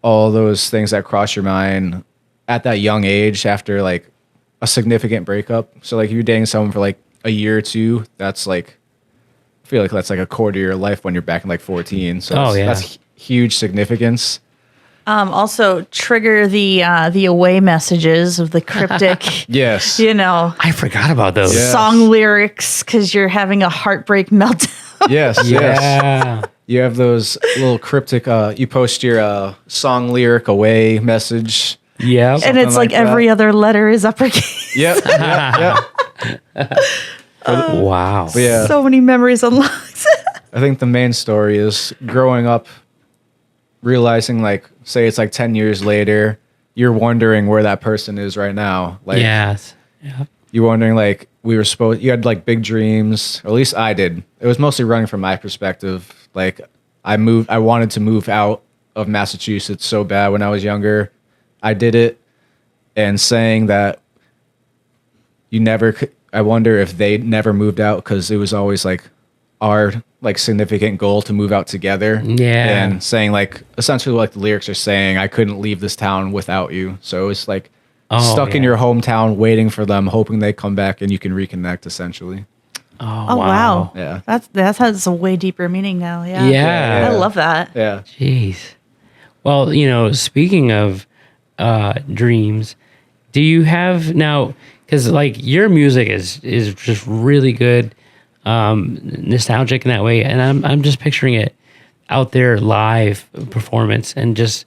all those things that cross your mind at that young age after like a significant breakup. So like if you're dating someone for like a year or two, that's like, I feel like that's like a quarter of your life when you're back in like 14. So that's huge significance. Also trigger the away messages of the cryptic, Yes. you know, I forgot about those. Yeah. song lyrics because you're having a heartbreak meltdown. Yes. Yes. Yeah. You have those little cryptic, you post your song lyric away message Yeah. And it's like that. every other letter is uppercase. Yep. Yep. Wow. But yeah, So many memories unlocked. I think the main story is growing up, realizing like, say it's like 10 years later, you're wondering where that person is right now. Like, Yes. Yeah. you're wondering like you had like big dreams, or at least I did. It was mostly running from my perspective. Like I wanted to move out of Massachusetts so bad when I was younger. I did it, and saying that you never could, I wonder if they never moved out because it was always like our like significant goal to move out together. Yeah. And saying like essentially like the lyrics are saying, I couldn't leave this town without you. So it's like stuck in your hometown waiting for them, hoping they come back and you can reconnect essentially. Oh wow. Yeah. That has a way deeper meaning now. Yeah. Yeah. I love that. Yeah. Jeez. Well, speaking of dreams, do you have now? Because like your music is just really good, nostalgic in that way, and I'm just picturing it out there live performance and just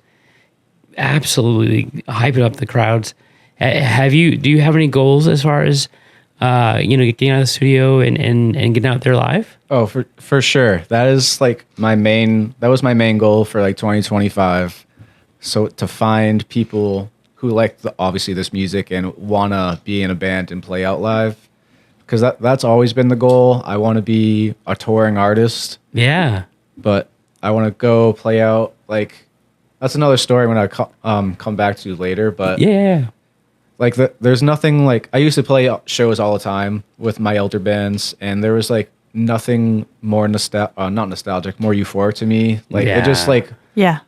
absolutely hyping up the crowds. Do you have any goals as far as getting out of the studio and getting out there live? Oh, for sure. That was my main goal for like 2025. So to find people who like obviously this music and want to be in a band and play out live, because that's always been the goal. I want to be a touring artist. Yeah. But I want to go play out, like, that's another story when I come back to later. But yeah, like there's nothing like, I used to play shows all the time with my elder bands, and there was like nothing more not nostalgic, more euphoric to me. Like it just like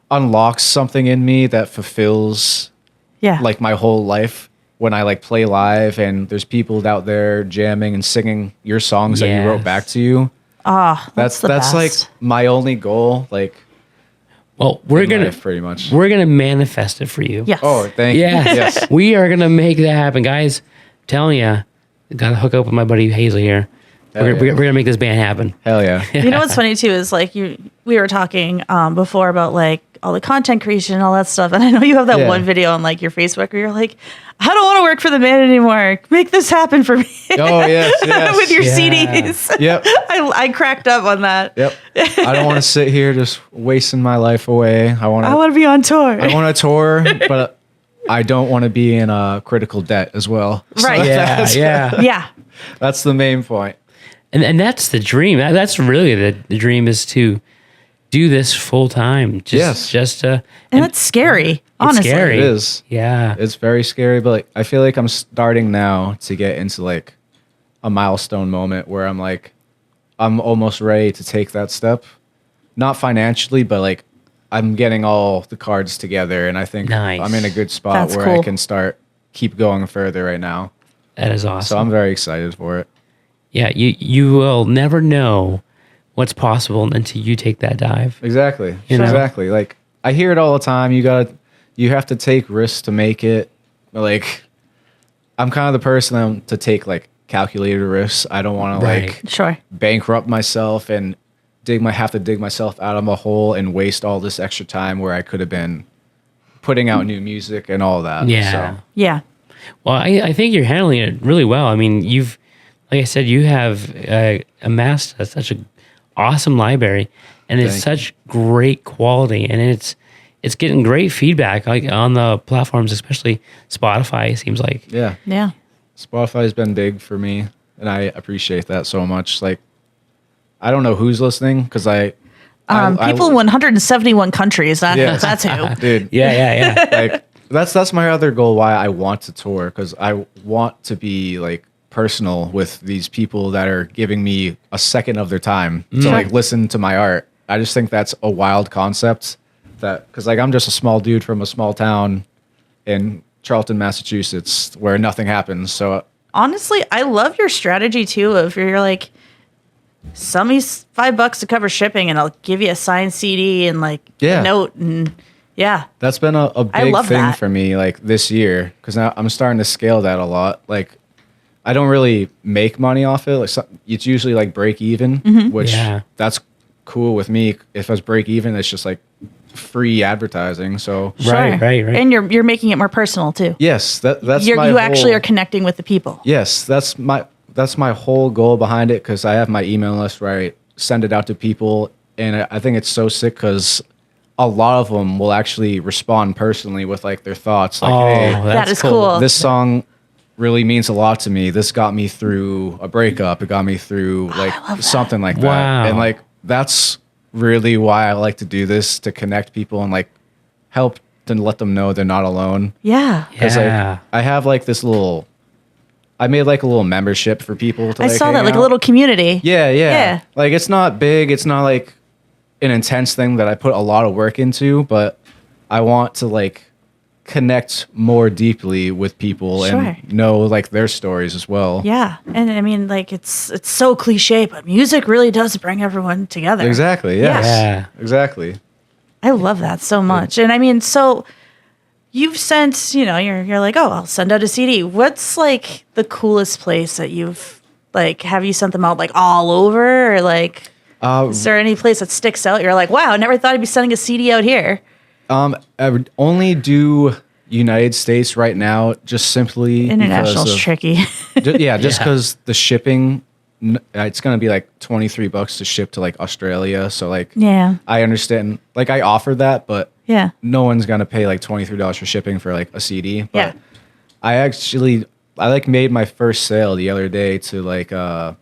unlocks something in me that fulfills like my whole life when I like play live and there's people out there jamming and singing your songs that you wrote back to you. That's like my only goal. Like, well, we're gonna pretty much manifest it for you. Yes. Oh, thank you. Yes. We are gonna make that happen, guys. I'm telling you, gotta hook up with my buddy Hazel here. We're gonna make this band happen. Hell yeah. You know what's funny too is like we were talking before about like all the content creation and all that stuff, and I know you have that one video on like your Facebook where you're like, I don't want to work for the band anymore. Make this happen for me. Oh yes. With your CDs. Yep. I cracked up on that. Yep. I don't want to sit here just wasting my life away. I want to be on tour. I want to tour, but I don't want to be in critical debt as well. Right. So yeah. That's the main point. And that's the dream. That's really the dream, is to do this full time. And it's scary. Honestly, scary. It is. Yeah, it's very scary. But like, I feel like I'm starting now to get into like a milestone moment where I'm almost ready to take that step. Not financially, but like I'm getting all the cards together, and I think I'm in a good spot where I can keep going further right now. That is awesome. So I'm very excited for it. Yeah, you will never know what's possible until you take that dive. Exactly. Exactly. Like I hear it all the time. You have to take risks to make it. But like I'm kind of the person to take like calculated risks. I don't want to bankrupt myself and have to dig myself out of a hole and waste all this extra time where I could have been putting out new music and all that. Yeah. So. Yeah. Well, I think you're handling it really well. I mean, like I said, you have amassed such an awesome library, and it's such great quality, and it's getting great feedback like on the platforms, especially Spotify. It seems like Yeah. Spotify has been big for me, and I appreciate that so much. Like, I don't know who's listening because people in 171 countries. That's who. Dude. Yeah. Like that's my other goal. Why I want to tour, because I want to be like personal with these people that are giving me a second of their time to like listen to my art. I just think that's a wild concept, because like I'm just a small dude from a small town in Charlton, Massachusetts, where nothing happens. So honestly, I love your strategy too. Of you're like, send me $5 to cover shipping, and I'll give you a signed CD and like a note, and that's been a big thing for me like this year, because now I'm starting to scale that a lot. Like, I don't really make money off it. Like, it's usually like break even, which that's cool with me. If I was break even, it's just like free advertising. So Right. And you're making it more personal too. yes, that's You my actually whole- are connecting with the people. Yes, that's my whole goal behind it, because I have my email list where I send it out to people, and I think it's so sick because a lot of them will actually respond personally with like their thoughts, like, "Hey, That is cool. this song really means a lot to me. This got me through a breakup. It got me through like something like that." Wow. And like that's really why I like to do this, to connect people and like help to let them know they're not alone. Yeah. Because Yeah. like, I have like this little, I made like a little membership for people to I like saw that, hang like a out. little community. Yeah. Yeah. Like it's not big. It's not like an intense thing that I put a lot of work into, but I want to like connect more deeply with people Sure. and know like their stories as well. Yeah. And I mean, like it's so cliche, but music really does bring everyone together. Exactly. Yes. Yeah. Exactly. I love that so much. And I mean, so you've sent, you're like, oh, I'll send out a CD. What's like the coolest place that you've like, have you sent them out like all over, or like, is there any place that sticks out? You're like, wow, I never thought I'd be sending a CD out here. I would only do United States right now, just simply International's because of, tricky. just because the shipping, it's gonna be like $23 to ship to like Australia. So like, Yeah. I understand. Like I offer that, but Yeah. no one's gonna pay like $23 for shipping for like a CD. But Yeah. I like made my first sale the other day to like what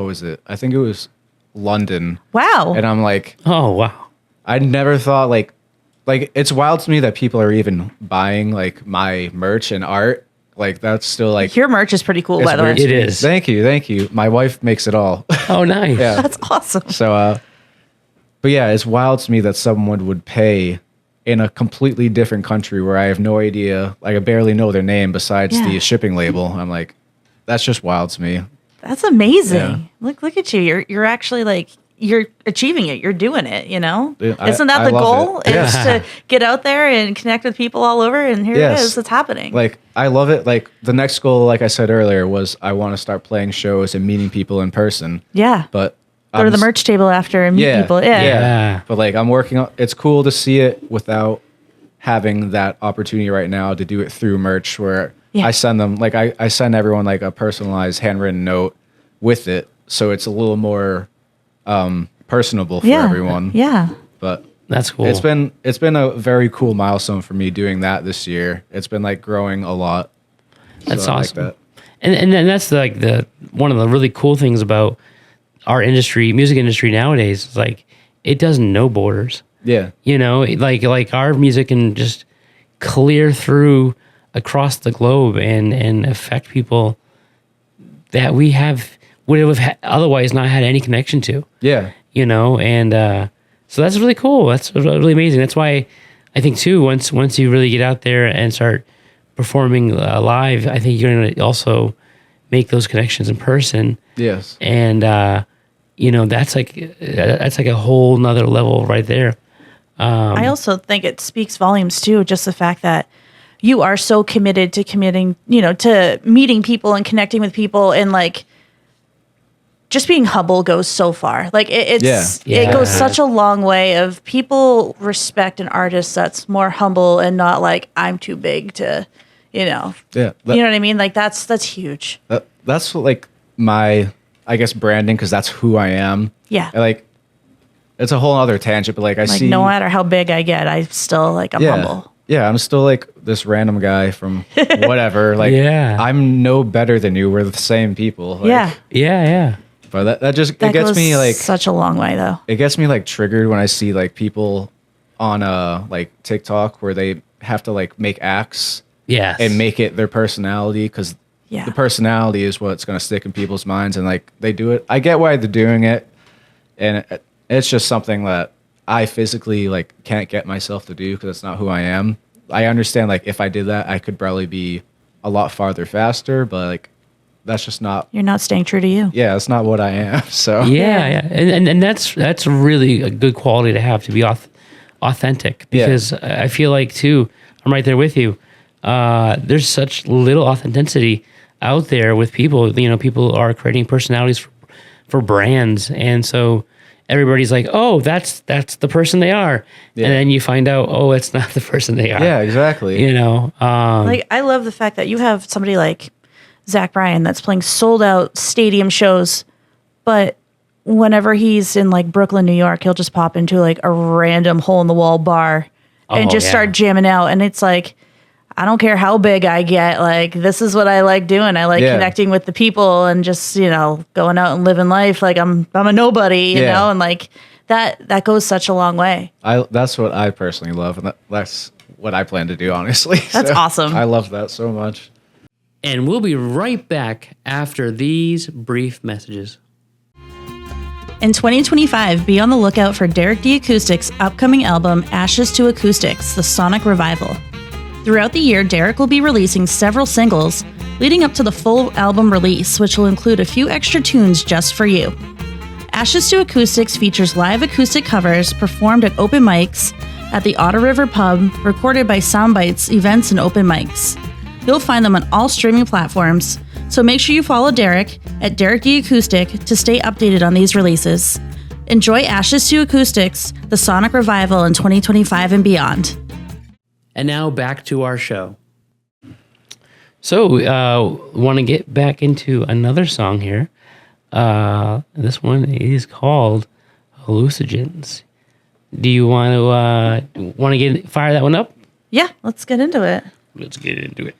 was it? I think it was London. Wow. And I'm like, Oh, wow. I never thought like it's wild to me that people are even buying like my merch and art. Like that's still like Your merch is pretty cool, it's by the way. weird to It me. is. Thank you. My wife makes it all. Oh, nice. Yeah. That's awesome. So but yeah, it's wild to me that someone would pay in a completely different country where I have no idea, like I barely know their name besides Yeah. the shipping label. I'm like, that's just wild to me. That's amazing. Yeah. Look at you. You're actually like, you're achieving it. You're doing it, Yeah, Isn't that I the love goal? it. Is to get out there and connect with people all over, and here Yes. it is. It's happening. Like I love it. Like the next goal, like I said earlier, was I want to start playing shows and meeting people in person. yeah. But Go to the merch table after and meet people. Yeah. Yeah. But like I'm working on, it's cool to see it without having that opportunity right now to do it through merch where Yeah. I send them, like I send everyone like a personalized handwritten note with it. So it's a little more personable for Yeah. everyone. Yeah. But That's cool. it's been a very cool milestone for me doing that this year. It's been like growing a lot. That's So I like awesome. that. And then that's like the one of the really cool things about our industry, music industry nowadays. Is like it doesn't know borders. Yeah. Like our music can just clear through across the globe and affect people that we would have otherwise not had any connection to. Yeah. And so that's really cool. That's really amazing. That's why I think too, once you really get out there and start performing live, I think you're going to also make those connections in person. Yes. And that's like a whole nother level right there. I also think it speaks volumes too, just the fact that you are so committed to to meeting people and connecting with people, and like just being humble goes so far. Like it Yeah. goes such a long way of people respect an artist that's more humble and not like I'm too big to, Yeah. you know what I mean? Like that's huge. That's like my, I guess, branding, because that's who I am. Yeah. Like, it's a whole other tangent, but like I Like see. no matter how big I get, I still like I'm yeah, humble. yeah, I'm still like this random guy from whatever. Like, Yeah. I'm no better than you. We're the same people. Like, Yeah. Yeah. But that just That it gets goes me like such a long way though. it gets me like triggered when I see like people on like TikTok where they have to like make acts Yes. and make it their personality, because Yeah. the personality is what's going to stick in people's minds, and like they do it. I get why they're doing it, and it's just something that I physically like can't get myself to do because it's not who I am. I understand like if I did that, I could probably be a lot farther faster, but like that's just not. You're not staying true to you. Yeah, that's not what I am. So Yeah. And that's really a good quality to have, to be authentic, Yeah. because I feel like too, I'm right there with you. There's such little authenticity out there with people. People are creating personalities for brands, and so everybody's like, oh, that's the person they are. Yeah. And then you find out, oh, it's not the person they are. Yeah, exactly. You know, Like, I love the fact that you have somebody like Zach Bryan that's playing sold out stadium shows, but whenever he's in like Brooklyn, New York, he'll just pop into like a random hole in the wall bar and just start jamming out. And it's like, I don't care how big I get. Like, this is what I like doing. I like connecting with the people and just, you know, going out and living life. Like I'm a nobody, you know, and like that goes such a long way. That's what I personally love. And that's what I plan to do, honestly. That's awesome. I love that so much. And we'll be right back after these brief messages. In 2025, be on the lookout for Derek D. Acoustics' upcoming album, Ashes to Acoustics, The Sonic Revival. Throughout the year, Derek will be releasing several singles, leading up to the full album release, which will include a few extra tunes just for you. Ashes to Acoustics features live acoustic covers performed at open mics at the Otter River Pub, recorded by Soundbites events and open mics. You'll find them on all streaming platforms, so make sure you follow Derek at Derek D. Acoustic to stay updated on these releases. Enjoy Ashes to Acoustics, The Sonic Revival in 2025 and beyond. And now back to our show. So, want to get back into another song here. This one is called Hallucinogens. Do you want to fire that one up? Yeah, let's get into it. Let's get into it.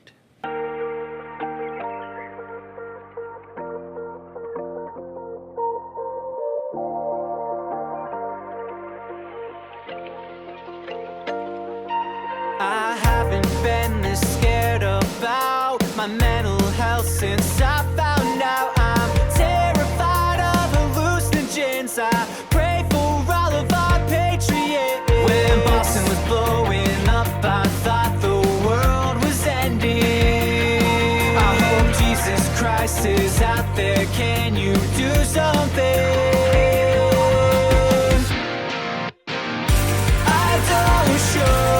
I haven't been this scared about my mental health since I found out I'm terrified of hallucinogens. I pray for all of our patriots. When Boston was blowing up, I thought the world was ending. I hope Jesus Christ is out there. Can you do something? I don't show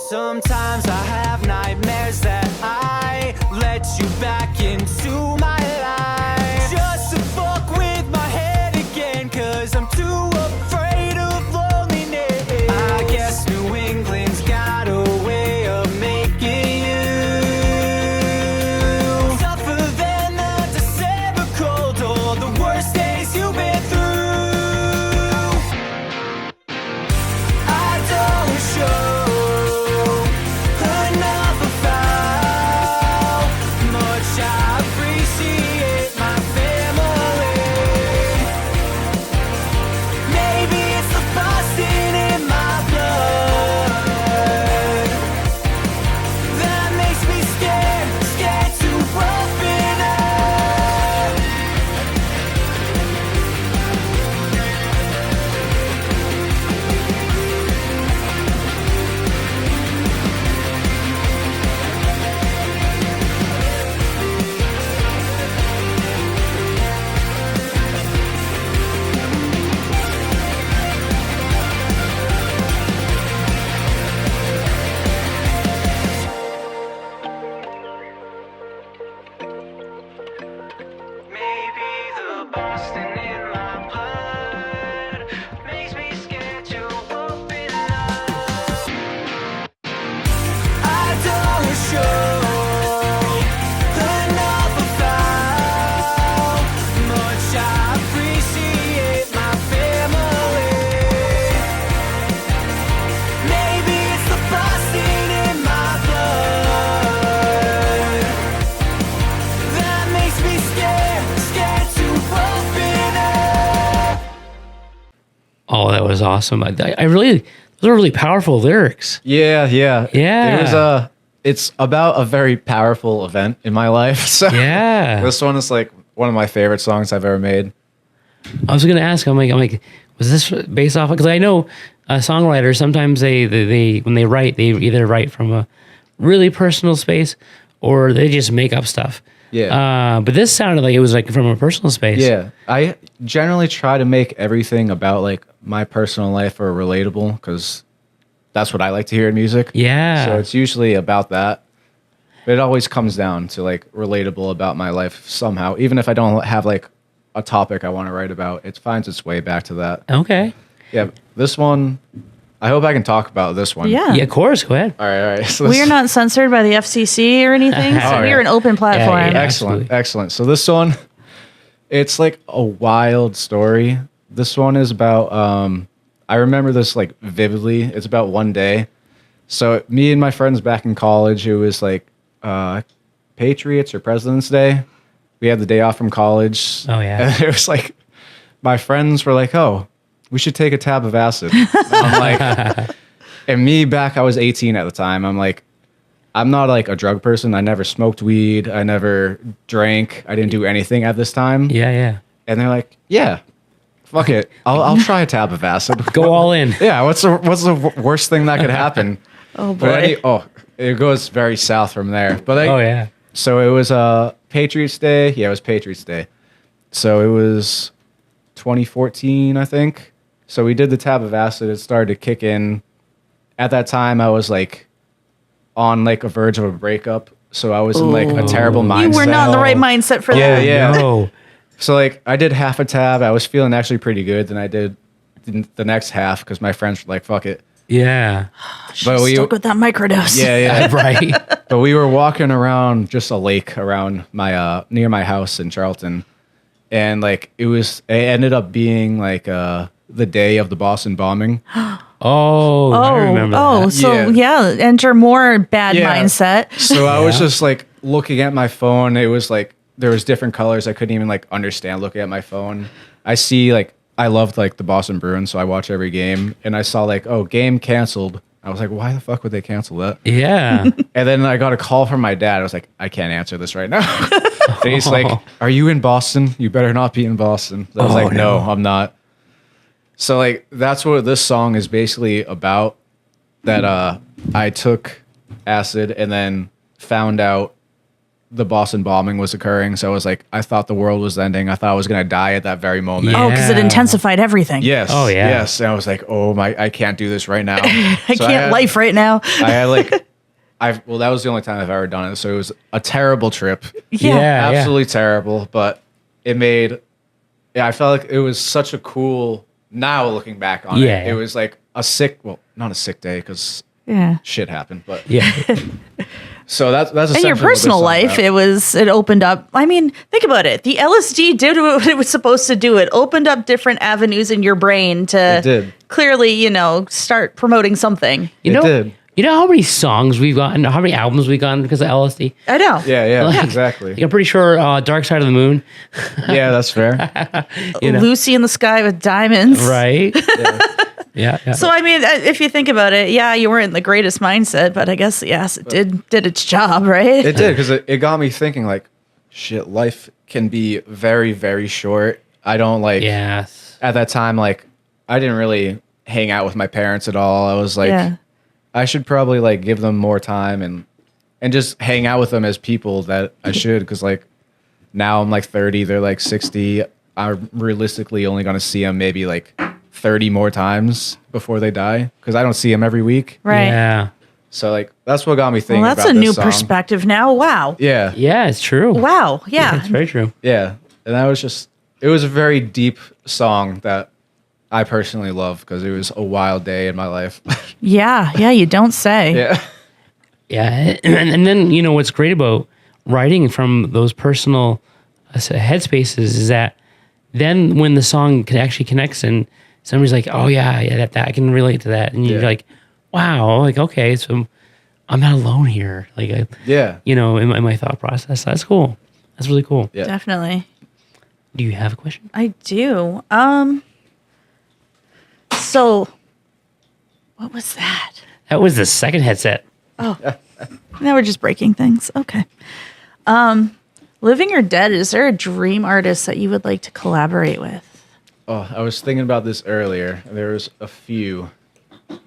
sometimes I have nightmares that I let you back into my life, just to fuck with my head again, 'cause I'm too afraid of loneliness. I guess New England's got a way of making you tougher than the December cold or the worst days you've been through. I don't show Oh, that was awesome. I really, those are really powerful lyrics. Yeah. Yeah. It's about a very powerful event in my life. So Yeah. this one is like one of my favorite songs I've ever made. I was going to ask, I'm like, was this based off? Because I know songwriters, sometimes they when they write, they either write from a really personal space or they just make up stuff. Yeah. But this sounded like it was like from a personal space. Yeah, I generally try to make everything about like my personal life or relatable because that's what I like to hear in music. Yeah. So it's usually about that. But it always comes down to like relatable about my life somehow. Even if I don't have like a topic I want to write about, it finds its way back to that. Okay. Yeah, this one, I hope I can talk about this one. Yeah. Yeah, of course. Go ahead. All right. So We are not censored by the FCC or anything, so Oh, we yeah. are an open platform. Yeah. Excellent, Absolutely. excellent. So this one, it's like a wild story. This one is about. I remember this like vividly. It's about one day. So me and my friends back in college, it was like Patriots or President's Day. We had the day off from college. Oh, yeah. And it was like my friends were like, "Oh, we should take a tab of acid." I'm like, and me back, I was 18 at the time. I'm like, I'm not like a drug person. I never smoked weed. I never drank. I didn't do anything at this time. Yeah, yeah. And they're like, "Yeah, fuck it. I'll try a tab of acid. Go all in. Yeah, what's the worst thing that could happen?" Oh But boy. it goes very south from there. But Oh, yeah. so it was Patriots Day. Yeah, it was Patriots Day. So it was 2014, I think. So we did the tab of acid. It started to kick in. At that time, I was like on like a verge of a breakup. So I was in like a terrible mindset. You were not in the right mindset for Yeah, that. yeah. No. So like I did half a tab. I was feeling actually pretty good. Then I did the next half because my friends were like, "Fuck it." Yeah. But we, Stuck with that microdose. yeah, yeah. Right. But we were walking around just a lake around my near my house in Charlton, and like it ended up being like the day of the Boston bombing. Oh, I remember that. So Yeah. enter more bad Yeah. mindset. So I was just like looking at my phone. It was like there was different colors I couldn't even like understand looking at my phone. I see like I loved like the Boston Bruins, so I watch every game, and I saw like, oh, game canceled. I was like, why the fuck would they cancel that? Yeah. And then I got a call from my dad. I was like, I can't answer this right now. And he's like, are you in Boston? You better not be in Boston. I was like, no, I'm not. So like that's what this song is basically about. That I took acid and then found out the Boston bombing was occurring. So I was like, I thought the world was ending. I thought I was gonna die at that very moment. Yeah. Oh, because it intensified everything. Yes. Oh, yeah. Yes. And I was like, oh my, I can't do this right now. I can't life right now. I had like, that was the only time I've ever done it. So it was a terrible trip. Yeah. Absolutely terrible. But it made, I felt like it was such a cool, now looking back on Yeah. it was like not a sick day because Yeah. shit happened. But Yeah. so that's In your essentially what this personal song's life, about. it opened up. I mean, think about it. The LSD did what it was supposed to do. It opened up different avenues in your brain to It did. clearly, start promoting something. You It know, did. You know how many songs we've gotten, how many albums we've gotten because of LSD? I know. Yeah, Like, exactly. I'm pretty sure Dark Side of the Moon, Yeah, that's fair. you know. Lucy in the Sky with Diamonds. right? Yeah. Yeah. So I mean, if you think about it, yeah, you weren't in the greatest mindset, but I guess yes, it did its job, right? It did because it got me thinking like, shit, life can be very, very short. I don't like, Yes. at that time, like, I didn't really hang out with my parents at all. I was like, Yeah. I should probably like give them more time and just hang out with them as people that I should. Because like now I'm like 30, they're like 60. I'm realistically only going to see them maybe like 30 more times before they die because I don't see them every week. Right. Yeah. So like that's what got me thinking. Well, that's about a this new song. perspective now. Wow. Yeah, Yeah, it's true. Wow. Yeah. It's very true. yeah, and that was just it was a very deep song that I personally love because it was a wild day in my life. Yeah. Yeah. You don't say. Yeah, Yeah. And then, what's great about writing from those personal headspaces is that then when the song actually connects and somebody's like, oh, yeah, that I can relate to that. And you're Yeah. like, wow, like, okay, so I'm not alone here. Like, yeah, in my thought process. That's cool. That's really cool. yeah. Definitely. Do you have a question? I do. So what was that? That was the second headset. Now we're just breaking things. Okay. Living or dead, is there a dream artist that you would like to collaborate with? Oh, I was thinking about this earlier. There was a few.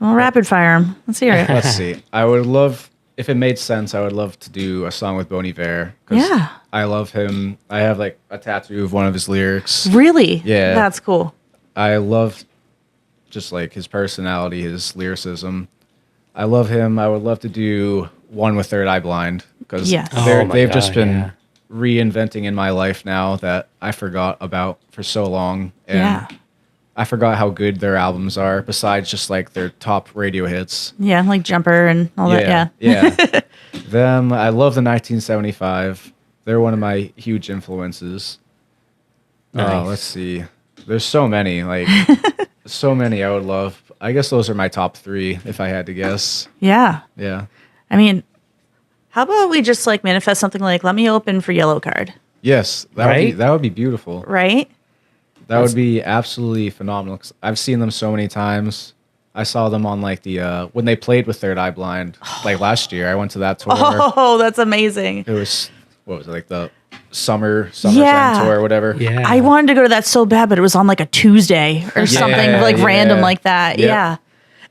Well, rapid fire 'em. Let's hear it. Let's see. I would love if it made sense, I would love to do a song with Bon Iver. 'Cause Yeah. I love him. I have like a tattoo of one of his lyrics. Really? Yeah. That's cool. I love just like his personality, his lyricism. I love him. I would love to do one with Third Eye Blind because Yes. Oh my they've God, just been yeah. reinventing in my life now that I forgot about for so long. And Yeah. I forgot how good their albums are besides just like their top radio hits. Yeah, like Jumper and all that. Yeah. Yeah. Them, I love the 1975. They're one of my huge influences. Nice. Let's see. There's so many, like so many I would love. I guess those are my top 3 if I had to guess. Yeah. Yeah. I mean, how about we just like manifest something like, let me open for Yellow Card, Yes, Right? that would be beautiful. right? That would be absolutely phenomenal. 'Cause I've seen them so many times. I saw them on like the when they played with Third Eye Blind like last year. I went to that tour. Oh, that's amazing. It was what was it, like the summer's Yeah. end tour or whatever. Yeah. I wanted to go to that so bad, but it was on like a Tuesday or something like yeah. random like that. Yep. Yeah.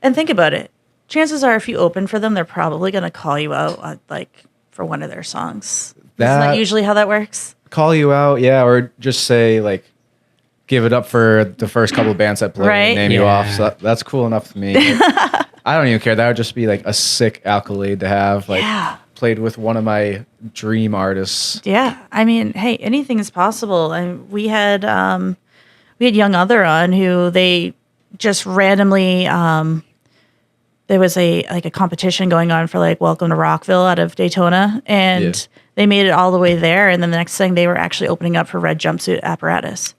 And think about it. Chances are, if you open for them, they're probably going to call you out like for one of their songs. Isn't that That- usually how that works? Call you out, yeah, or just say like give it up for the first couple of bands that play Right. and name you Yeah. off. So that's cool enough to me. I don't even care. That would just be like a sick accolade to have. Like Yeah. played with one of my dream artists. Yeah. I mean, hey, anything is possible. And we had Young Other on who they just randomly there was a competition going on for like Welcome to Rockville out of Daytona, and Yeah. they made it all the way there, and then the next thing they were actually opening up for Red Jumpsuit Apparatus.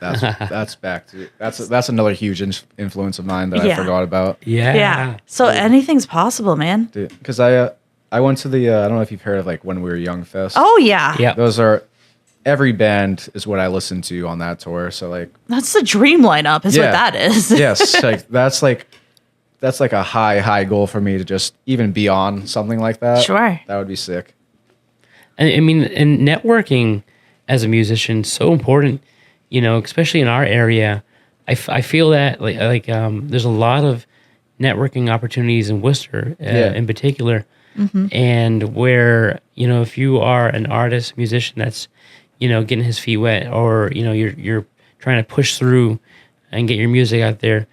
That's back to that's another huge influence of mine that Yeah. I forgot about. Yeah. Yeah. So anything's possible, man. Because I went to the I don't know if you've heard of like When We Were Young Fest. Oh yeah. Yeah. Those are every band is what I listened to on that tour. So like That's the dream lineup is what that is. yes, that's like a high goal for me to just even be on something like that. Sure. That would be sick. I mean, and networking as a musician is so important, you know, especially in our area. I feel that there's a lot of networking opportunities in Worcester in particular. And where, you know, if you are an artist, musician that's, you know, getting his feet wet, or, you know, you're trying to push through and get your music out there.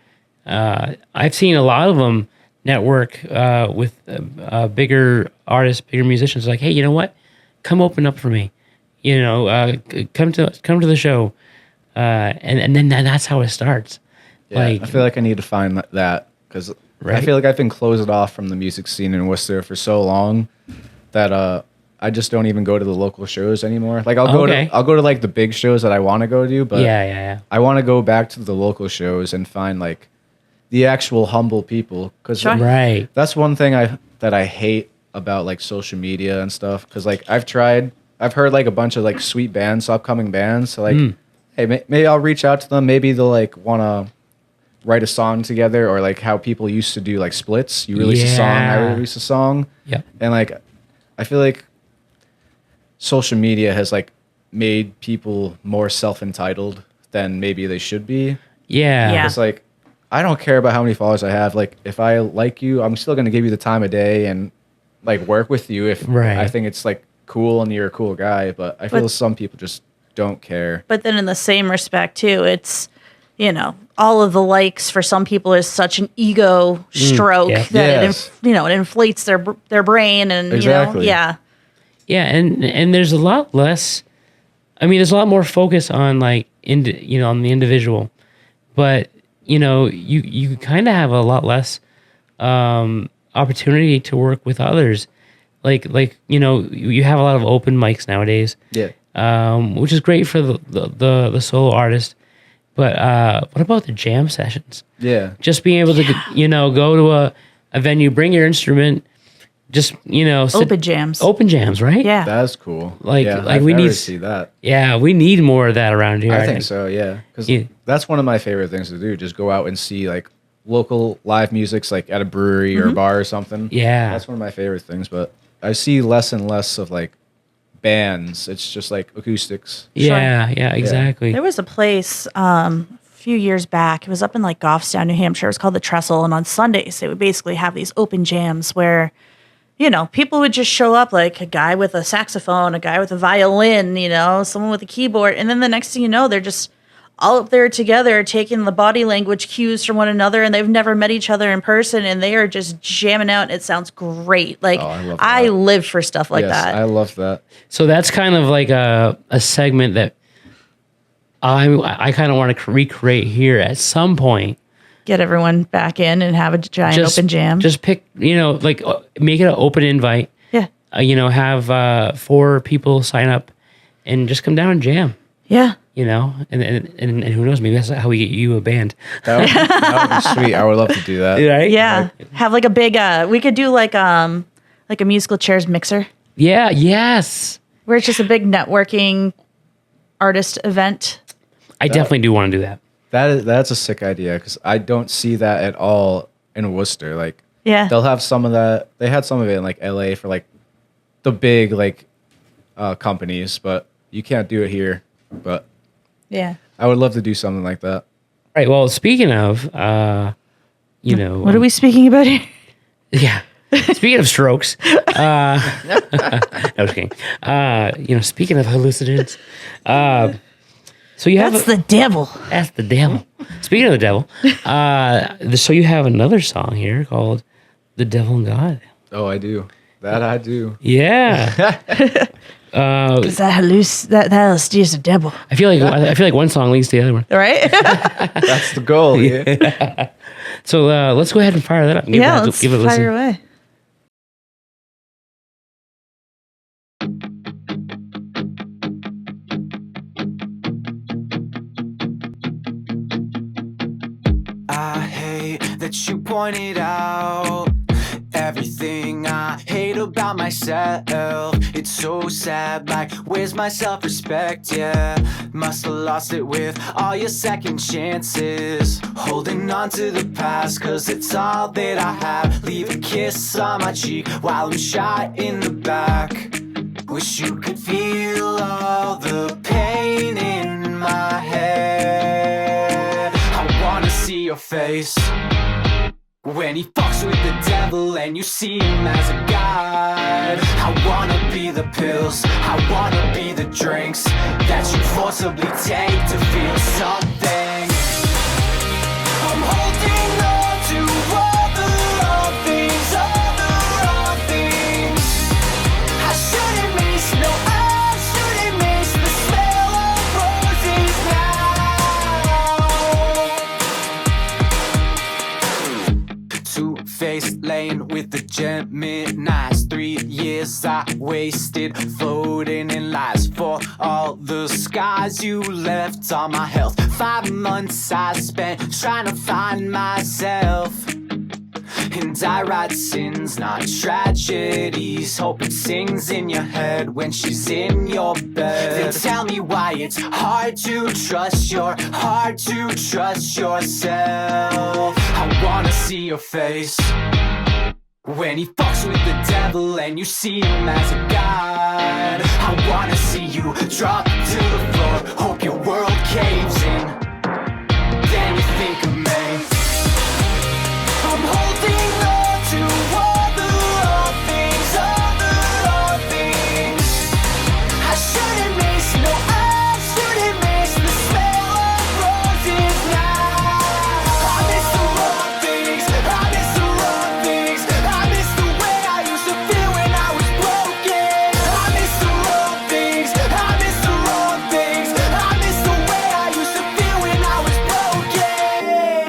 I've seen a lot of them network with bigger artists, bigger musicians. Like, hey, you know what? Come open up for me. You know, come to the show, and then that's how it starts. Yeah, I feel like I need to find that because I Right. feel like I've been closed off from the music scene in Worcester for so long that I just don't even go to the local shows anymore. Like I'll go to like the big shows that I want to go to, but yeah. I want to go back to the local shows and find like the actual humble people because Sure. Right. that's one thing that I hate about like social media and stuff because like I've heard like a bunch of like sweet bands, upcoming bands. So like, hey, maybe I'll reach out to them. Maybe they'll like want to write a song together, or like how people used to do like splits. You release a song, I Yeah. release a song. Yep. And like, I feel like social media has like made people more self-entitled than maybe they should be. Yeah. Yeah. It's like, I don't care about how many followers I have. Like, if I like you, I'm still going to give you the time of day and like work with you if Right. I think it's like cool and you're a cool guy. But I feel But- some people just don't care. But then in the same respect too, it's, you know, all of the likes for some people is such an ego stroke yeah. that Yes. it inflates their brain, and Exactly. you know, yeah. Yeah, and there's a lot less. I mean, there's a lot more focus on like on the individual, but you know, you kind of have a lot less opportunity to work with others. Like you know, you have a lot of open mics nowadays, which is great for the solo artist. But what about the jam sessions? Yeah. Just being able to go to a venue, bring your instrument, just sit, Open open jams, right? Yeah. That's cool. Like- yeah, like I've we never need- see that. Yeah, we need more of that around here. I think so, yeah. Because Yeah. that's one of my favorite things to do. Just go out and see like local live music's like at a brewery or a bar or something. Yeah. That's one of my favorite things. But I see less and less of like bands. It's just like acoustics. Yeah, exactly. There was a place a few years back. It was up in like Goffstown, New Hampshire. It was called the Trestle, and on Sundays they would basically have these open jams where, people would just show up like a guy with a saxophone, a guy with a violin, someone with a keyboard. And then the next thing you know, they're just all up there together taking the body language cues from one another, and they've never met each other in person, and they are just jamming out. It sounds great. Like, I live for stuff like that. I love that. So that's kind of like a segment that I kind of want to recreate here at some point. Get everyone back in and have a giant open jam. Just pick, like make it an open invite. Yeah. Have 4 people sign up and just come down and jam. Yeah. And who knows, maybe that's how we get you a band. That would be sweet. I would love to do that. Right? Yeah. Have like a big, we could do like a musical chairs mixer. Yeah. Yes. Where it's just a big networking artist event. I definitely do want to do that. That's a sick idea, because I don't see that at all in Worcester. Like, yeah, they'll have some of that. They had some of it in like LA for like the big companies, but you can't do it here. But yeah, I would love to do something like that. Right. Well, speaking of, what are we speaking about here? Yeah. Speaking of strokes, no, just kidding. Speaking of hallucinogens, so you have That's the devil. That's the devil. Speaking of the devil, so you have another song here called "The Devil and God." Oh, I do. That I do. Yeah. Because that LSD is a devil. I feel like one song leads to the other one. Right? That's the goal. Yeah. So let's go ahead and fire that up. Let's give it a listen. fire away. I hate that you pointed out everything I hate about myself. It's so sad, like, where's my self-respect? Yeah, must have lost it with all your second chances. Holding on to the past, cause it's all that I have. Leave a kiss on my cheek while I'm shot in the back. Wish you could feel all the pain in my head. I wanna see your face when he fucks with the devil and you see him as a god. I wanna be the pills, I wanna be the drinks that you forcibly take to feel something. I'm holding on to all the wrong things, all the wrong things. I shouldn't miss, no, I shouldn't miss the smell of roses now. Two-faced lane with the Geminis. 3 years I wasted floating in lies. For all the scars you left on my health. 5 months I spent trying to find myself. And I write sins, not tragedies. Hope it sings in your head when she's in your bed. Then tell me why it's hard to trust yourself. I wanna see your face when he fucks with the devil and you see him as a god. I wanna see you drop to the floor, hope your world caves in. Then you think of me. I'm holding on to all the wrong things, all the wrong things. I shouldn't miss, no, I shouldn't miss the smell of roses now. I miss the wrong things, I miss the wrong things. I miss the way I used to feel when I was broken. I miss the wrong things, I miss the wrong things. I miss the way I used to feel when I was broken.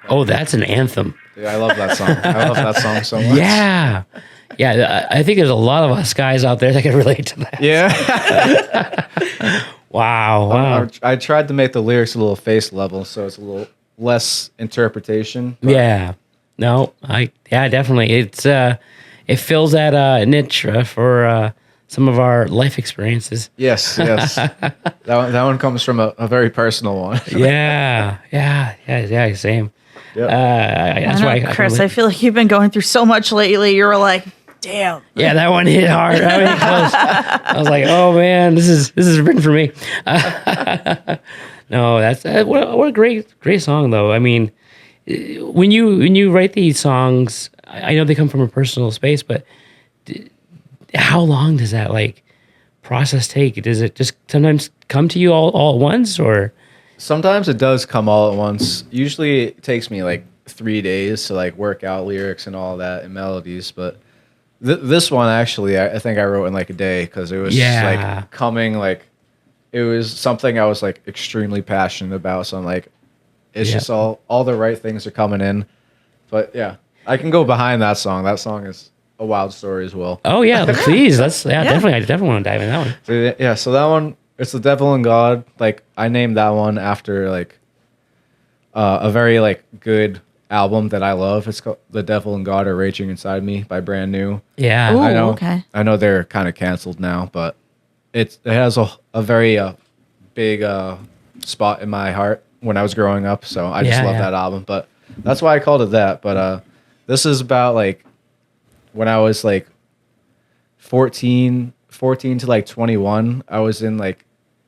Oh, that's an anthem. Dude, I love that song. I love that song so much. Yeah. Yeah, I think there's a lot of us guys out there that can relate to that. Yeah. Wow. I tried to make the lyrics a little face level, so it's a little less interpretation. But Yeah. No, definitely. It fills that niche for some of our life experiences. yes. that one comes from a very personal one. Yeah. Same. Yep. That's I why know, Chris, I feel like you've been going through so much lately. You were like, damn. Yeah, that one hit hard. That one hit close. I was like, oh man, this is written for me. No, that's what a great song though. I mean, when you write these songs, I know they come from a personal space, but how long does that like process take? Does it just sometimes come to you all at once, or? Sometimes it does come all at once. Usually it takes me like 3 days to like work out lyrics and all that and melodies, but this one actually I think I wrote in like a day because it was like coming, like it was something I was like extremely passionate about. So I'm like, it's just all the right things are coming in. But yeah, I can go behind that song. That song is a wild story as well. Oh yeah, please. Definitely. I definitely want to dive in that one. So, yeah, so that one, it's The Devil and God. Like I named that one after like a very like good album that I love. It's called The Devil and God Are Raging Inside Me by Brand New. Yeah. Ooh, I know. okay. I know they're kind of canceled now, but it has a very big spot in my heart when I was growing up. So I just love that album. But that's why I called it that. But this is about like when I was like 14 to like 21. I was in like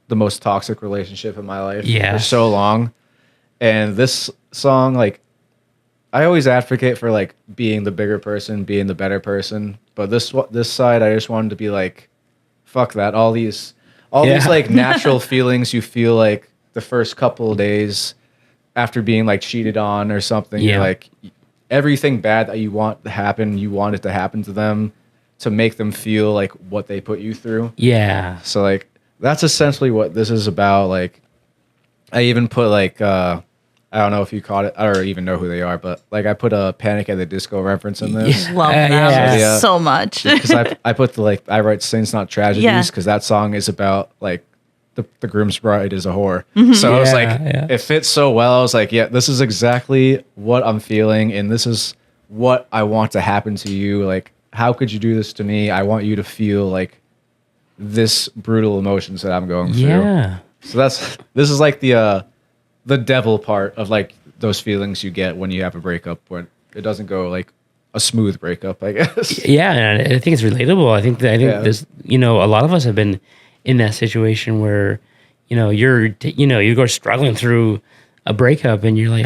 the most toxic relationship in my life for so long. And this song, like, I always advocate for like being the bigger person, being the better person. But this side, I just wanted to be like, fuck that. All these like natural feelings you feel like the first couple of days after being like cheated on or something. Yeah. You're like everything bad that you want to happen, you want it to happen to them to make them feel like what they put you through. Yeah. So like that's essentially what this is about. Like I even put like I don't know if you caught it or even know who they are, but like I put a Panic at the Disco reference in this. Love that so much. Because I put the like I write Saints Not Tragedies because that song is about like the groom's bride is a whore. So I was like, it fits so well. I was like, yeah, this is exactly what I'm feeling, and this is what I want to happen to you. Like, how could you do this to me? I want you to feel like this brutal emotions that I'm going through. Yeah. So this is like the devil part of like those feelings you get when you have a breakup, when it doesn't go like a smooth breakup, I guess. Yeah, and I think it's relatable. I think there's a lot of us have been in that situation where you go struggling through a breakup and you're like,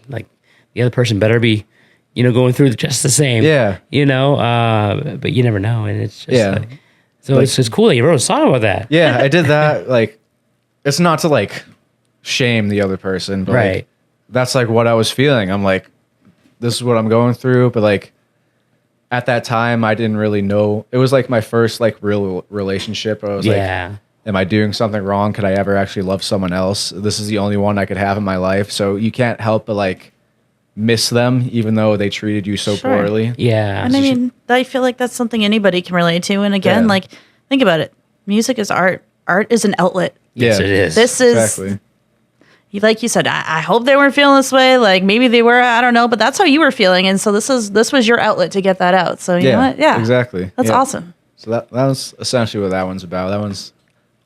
like the other person better be going through just the same. Yeah. But you never know, and it's just like, so it's just cool that you wrote a song about that. Yeah, I did that. Like, it's not to like shame the other person, but like, that's like what I was feeling. I'm like, this is what I'm going through, but like at that time I didn't really know. It was like my first like real relationship. I was like, am I doing something wrong? Could I ever actually love someone else? This is the only one I could have in my life. So you can't help but like miss them even though they treated you so poorly. Yeah. And I mean, I feel like that's something anybody can relate to. And again, like, think about it. Music is art. Art is an outlet. Yes, it is. This is, like you said, I hope they weren't feeling this way. Like maybe they were, I don't know, but that's how you were feeling. And so this was your outlet to get that out. So you know what? Yeah, exactly. That's awesome. So that was essentially what that one's about. That one's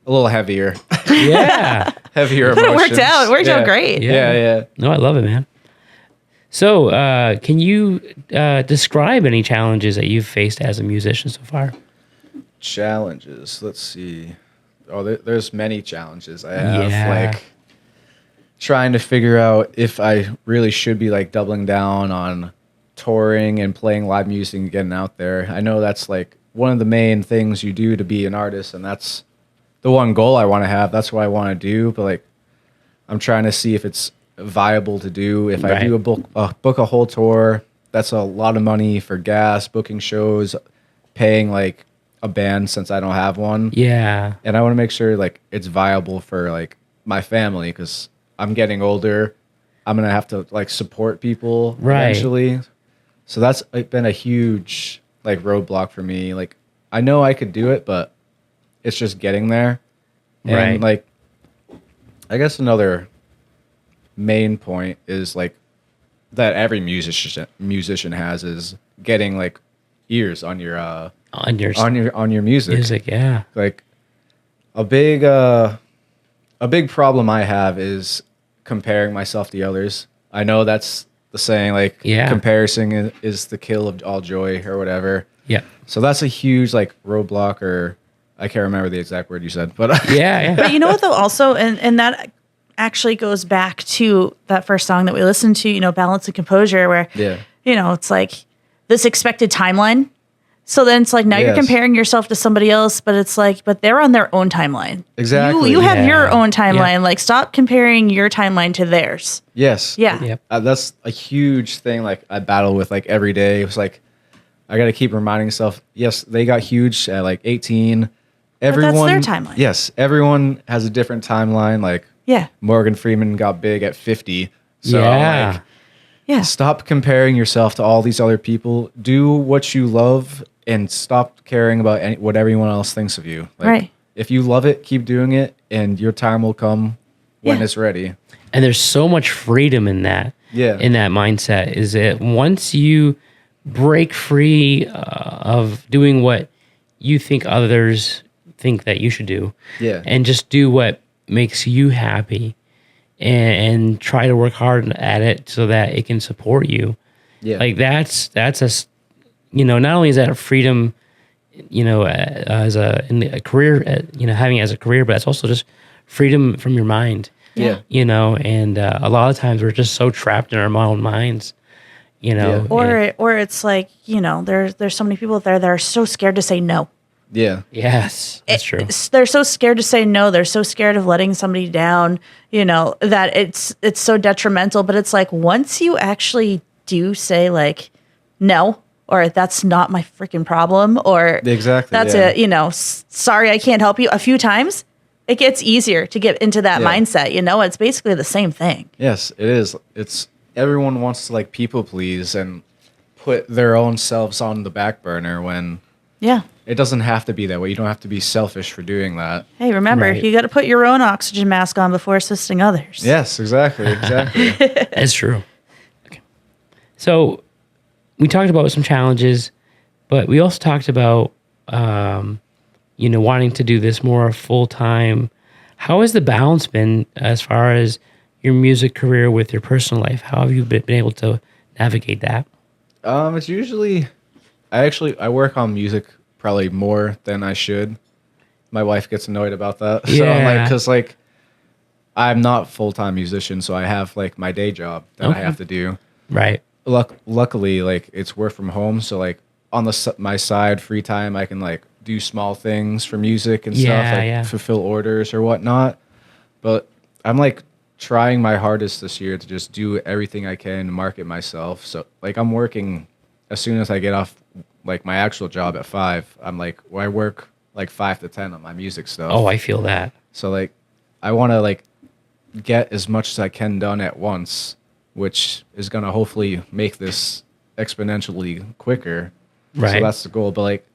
a little heavier. Yeah. Heavier But emotions. it worked out. It worked out great. Yeah. No, I love it, man. So, can you describe any challenges that you've faced as a musician so far? Challenges. Let's see. Oh, there's many challenges I have. Like trying to figure out if I really should be like doubling down on touring and playing live music and getting out there. I know that's like one of the main things you do to be an artist, and that's the one goal I want to have. That's what I want to do. But like, I'm trying to see if it's viable to do. If I do book a whole tour, that's a lot of money for gas, booking shows, paying like a band since I don't have one. Yeah. And I want to make sure like it's viable for like my family because I'm getting older. I'm gonna have to like support people Right. eventually. So that's like, been a huge like roadblock for me. Like I know I could do it, but it's just getting there. And Right. like I guess another main point is like that every musician has is getting like ears on your On your on your music. music, yeah. Like a big problem I have is comparing myself to others. I know that's the saying, like comparison is the kill of all joy or whatever. Yeah. So that's a huge like roadblock, or I can't remember the exact word you said, but Yeah. But you know what though, also, and that actually goes back to that first song that we listened to, you know, Balance and Composure, where you know, it's like this expected timeline. So then it's like now you're comparing yourself to somebody else, but it's like, but they're on their own timeline. Exactly. You have your own timeline. Like, stop comparing your timeline to theirs. Yes. Yeah. Yep. That's a huge thing. Like I battle with like every day. It's like I got to keep reminding myself. Yes, they got huge at like 18. Everyone. But that's their timeline. Yes, everyone has a different timeline. Like Morgan Freeman got big at 50. So like, stop comparing yourself to all these other people. Do what you love and stop caring about what everyone else thinks of you. Like, if you love it, keep doing it, and your time will come when it's ready. And there's so much freedom in that. In that mindset, is that once you break free of doing what you think others think that you should do, and just do what makes you happy, and try to work hard at it so that it can support you. Like that's a, you know, not only is that a freedom, you know, as in a career, you know, having it as a career, but it's also just freedom from your mind. You know, and a lot of times we're just so trapped in our own minds, you know. Or it's like, you know, there's so many people out there that are so scared to say no. Yes, that's true. They're so scared to say no. They're so scared of letting somebody down, you know, that it's so detrimental. But it's like, once you actually do say like, no, or that's not my freaking problem, or that's it, you know, sorry, I can't help you, a few times, it gets easier to get into that mindset. You know, it's basically the same thing. Yes, it is. It's everyone wants to like people please and put their own selves on the back burner when it doesn't have to be that way. You don't have to be selfish for doing that. Hey, remember, you got to put your own oxygen mask on before assisting others. Yes, exactly. That's true. Okay. So we talked about some challenges, but we also talked about, you know, wanting to do this more full time. How has the balance been as far as your music career with your personal life? How have you been able to navigate that? It's usually, I work on music probably more than I should. My wife gets annoyed about that. So I'm like, because like I'm not full-time musician, so I have like my day job that I have to do. Right. Luckily, like it's work from home, so like on my side free time, I can like do small things for music and stuff, like fulfill orders or whatnot. But I'm like trying my hardest this year to just do everything I can to market myself. So like I'm working as soon as I get off like my actual job at 5. I'm like, I work like 5 to 10 on my music stuff. Oh, I feel that. So like I want to like get as much as I can done at once, which is going to hopefully make this exponentially quicker. Right. So that's the goal. But like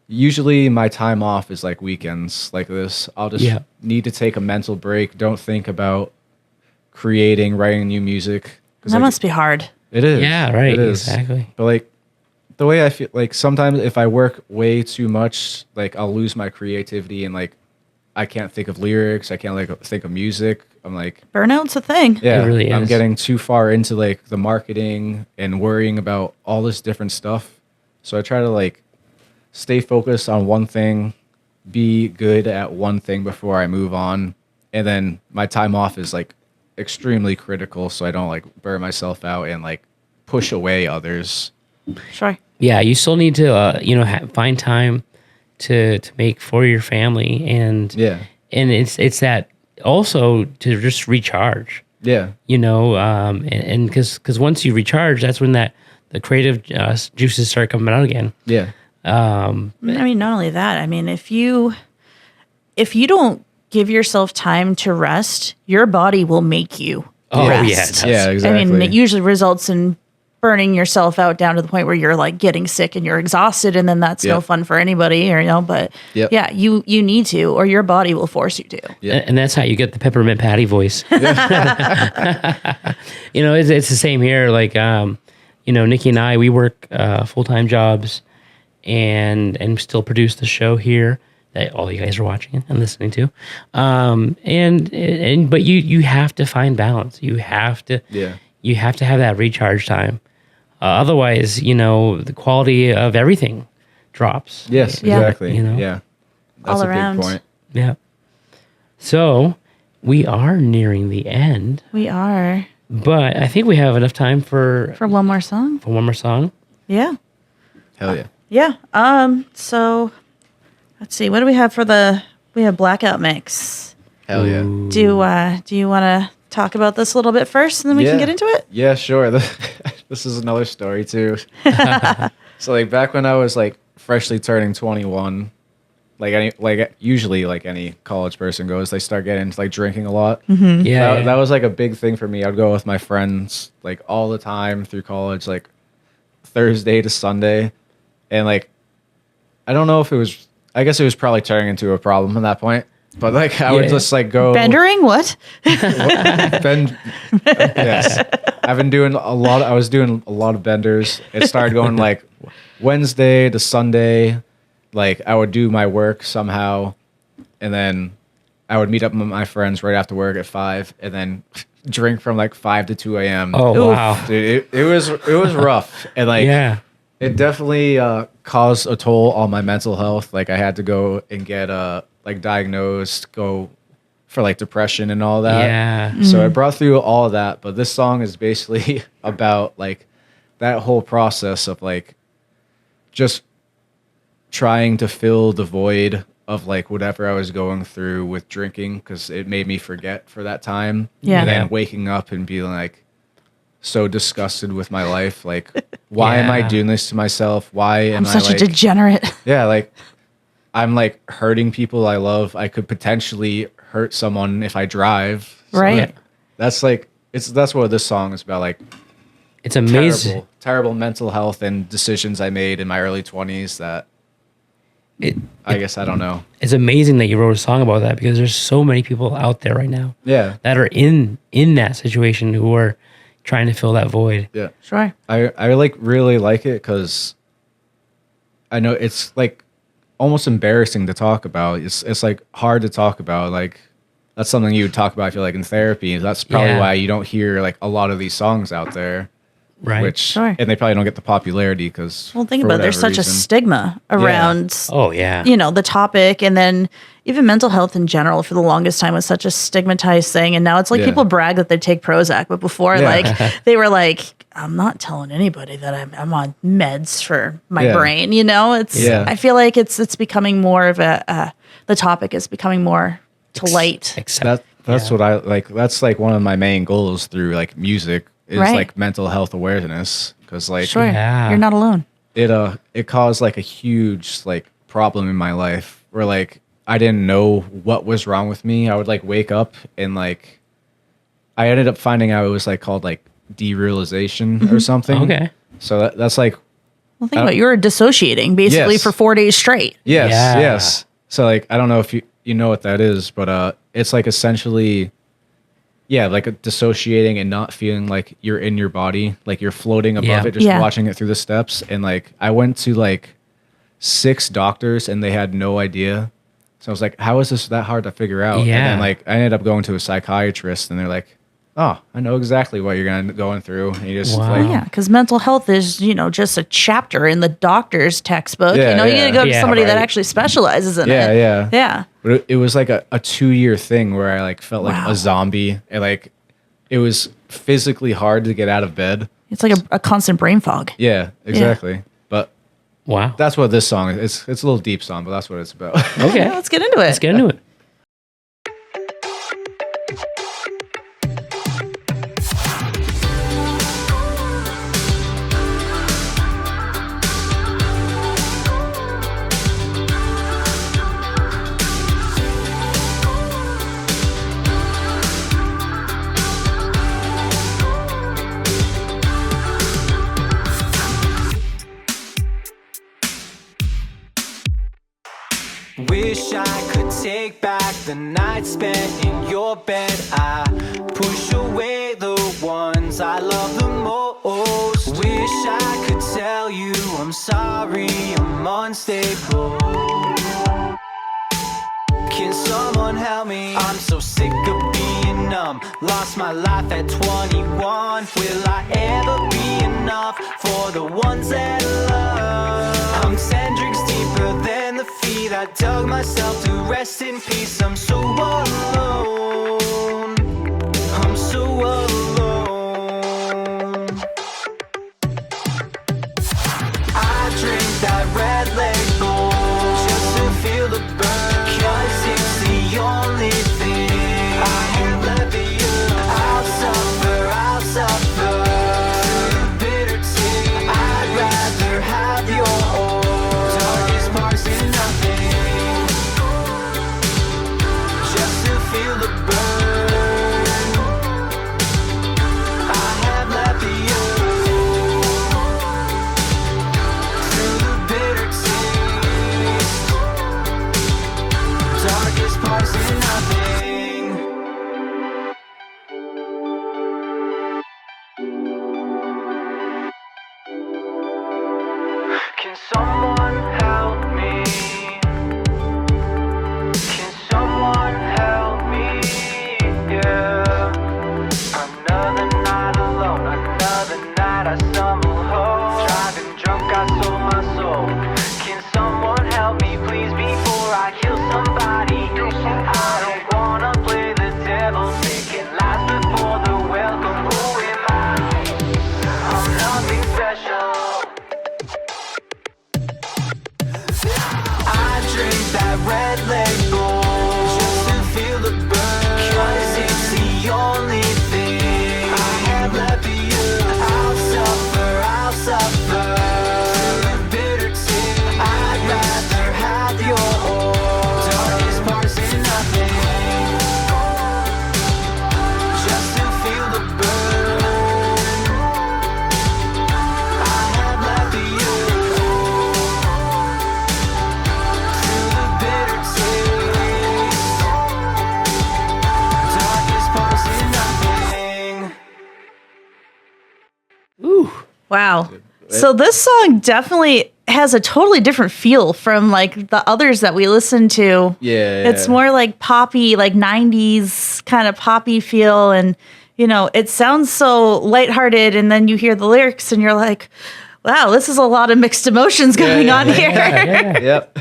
usually my time off is like weekends like this. I'll just need to take a mental break. Don't think about writing new music. That like, must be hard. It is. Yeah, right. It is. Exactly. But like the way I feel, like sometimes if I work way too much, like I'll lose my creativity and like I can't think of lyrics. I can't like think of music. I'm like, burnout's a thing. Yeah, it really is. I'm getting too far into like the marketing and worrying about all this different stuff. So I try to like stay focused on one thing, be good at one thing before I move on. And then my time off is like extremely critical, so I don't like burn myself out and like push away others. Sure. Yeah, you still need to, you know, find time to make for your family, and and it's that also to just recharge. Yeah, you know, and because once you recharge, that's when the creative juices start coming out again. Yeah. I mean, not only that. I mean, if you don't give yourself time to rest, your body will make you. Oh, rest. yeah, it does. Yeah, exactly. I mean, it usually results in burning yourself out down to the point where you're like getting sick and you're exhausted, and then that's no Yep. fun for anybody, or but Yep. yeah, you need to, or your body will force you to. Yeah. And that's how you get the peppermint patty voice. It's the same here. Like, Nikki and I, we work full-time jobs and still produce the show here that all you guys are watching and listening to. But you have to find balance. You have to have that recharge time. Otherwise, the quality of everything drops. Yes, Yeah. exactly. You know? Yeah. That's All a around. big point. Yeah. So we are nearing the end, We are but I think we have enough time for one more song. one more song. Yeah. Hell yeah. Yeah. So let's see. What do we have we have Blackout Mix. Hell yeah. Do you want to talk about this a little bit first, and then we can get into it? Yeah, sure. This is another story too. So like back when I was like freshly turning 21, usually like any college person goes, they start getting into like drinking a lot. Yeah. That was like a big thing for me. I'd go with my friends like all the time through college, like Thursday to Sunday. And like, I don't know if I guess it was probably turning into a problem at that point. But like, I would just like go. Bendering? What? Yes. I was doing a lot of benders. It started going like Wednesday to Sunday. Like I would do my work somehow. And then I would meet up with my friends right after work at 5 and then drink from like 5 to 2 a.m. Oh, wow. Dude, it was rough. And like, Yeah. it definitely caused a toll on my mental health. Like I had to go and get like diagnosed, go for like depression and all that. Yeah. So I brought through all of that, but this song is basically about like that whole process of like just trying to fill the void of like whatever I was going through with drinking, because it made me forget for that time. Yeah. And then Yeah. waking up and being like so disgusted with my life. Like, why am I Yeah. doing this to myself? Why am I'm such I like, a degenerate. yeah, like I'm like hurting people I love. I could potentially hurt someone if I drive. So, Right. like, that's like that's what this song is about. Like It's amazing. terrible mental health and decisions I made in my early 20s that I guess I don't know. It's amazing that you wrote a song about that, because there's so many people out there right now Yeah. that are in that situation who are trying to fill that void. Yeah. Sure. I like really like it because I know it's like almost embarrassing to talk about. It's like hard to talk about. Like that's something you would talk about, I feel like, in therapy. That's probably Yeah. why you don't hear like a lot of these songs out there. Right. Which Sure. and they probably don't get the popularity because Well, think about it. There's such a stigma around Oh, yeah. the topic, and then even mental health in general for the longest time was such a stigmatized thing, and now it's like Yeah. people brag that they take Prozac, but before Yeah. like they were like, I'm not telling anybody that I'm on meds for my Yeah. brain. It's Yeah. I feel like it's becoming more of the topic is becoming more to light. Except That's what I like. That's like one of my main goals through like music is Right. like mental health awareness, because like Sure, Yeah. you're not alone. it caused like a huge like problem in my life where like I didn't know what was wrong with me. I would like wake up and like I ended up finding out it was like called like derealization or something. Okay. So that's like Well, think about it. You were dissociating basically Yes. for 4 days straight. yes, Yeah. yes. So like I don't know if you know what that is, but it's like essentially like a dissociating and not feeling like you're in your body, like you're floating above Yeah. it, just Yeah. watching it through the steps. And like I went to like 6 doctors and they had no idea. So I was like, how is this that hard to figure out? And Yeah. then like I ended up going to a psychiatrist and they're like, oh, I know exactly what you're going through. And you just Wow. like, Yeah, because mental health is, just a chapter in the doctor's textbook. Yeah, you yeah. got to go to Yeah, somebody that right. actually specializes in yeah, it. yeah. Yeah. But it was like a 2-year thing where I like felt like Wow. a zombie, and like it was physically hard to get out of bed. It's like a constant brain fog. Yeah, exactly. But Wow. that's what this song is. It's a little deep song, but that's what it's about. Okay. Yeah, let's get into it. Let's get into it. I could take back the night spent in your bed. I push away the ones I love the most. Wish I could tell you I'm sorry, I'm unstable. Can someone help me? I'm so sick of being numb. Lost my life at 21. Will I ever be enough for the ones that I love? I'm 10 drinks deeper than the feet I dug myself to rest in peace. I'm so alone. I'm so alone. I drink that red label just to feel the burn. 'Cause it's the only thing I have left of you. I'll suffer through the bitter tea. I'd rather have your darkest parts than nothing. Just to feel the burn I have left of you. Through the bitter taste, darkest parts and nothing. Can someone help me? Can someone help me? Yeah. Another night alone, another night I stumble home. Driving drunk, I sold my soul. Can someone help me, please, before I kill somebody? I don't wanna play the devil, taking lies before the welcome. Who am I? I'm nothing special. I drink that red label just to feel the burn. 'Cause it's the only thing I have left of you. I'll suffer through the bitter tea. I'd rather have your darkest parts than nothing. Just to feel the burn I have left of you. Through the bitter taste, darkest parts and nothing. Ooh. Wow. So this song definitely has a totally different feel from like the others that we listen to. Yeah. It's more like poppy, like 90s kind of poppy feel. And, you know, it sounds so lighthearted. And then you hear the lyrics and you're like, wow, this is a lot of mixed emotions going on here. Yeah. Yep.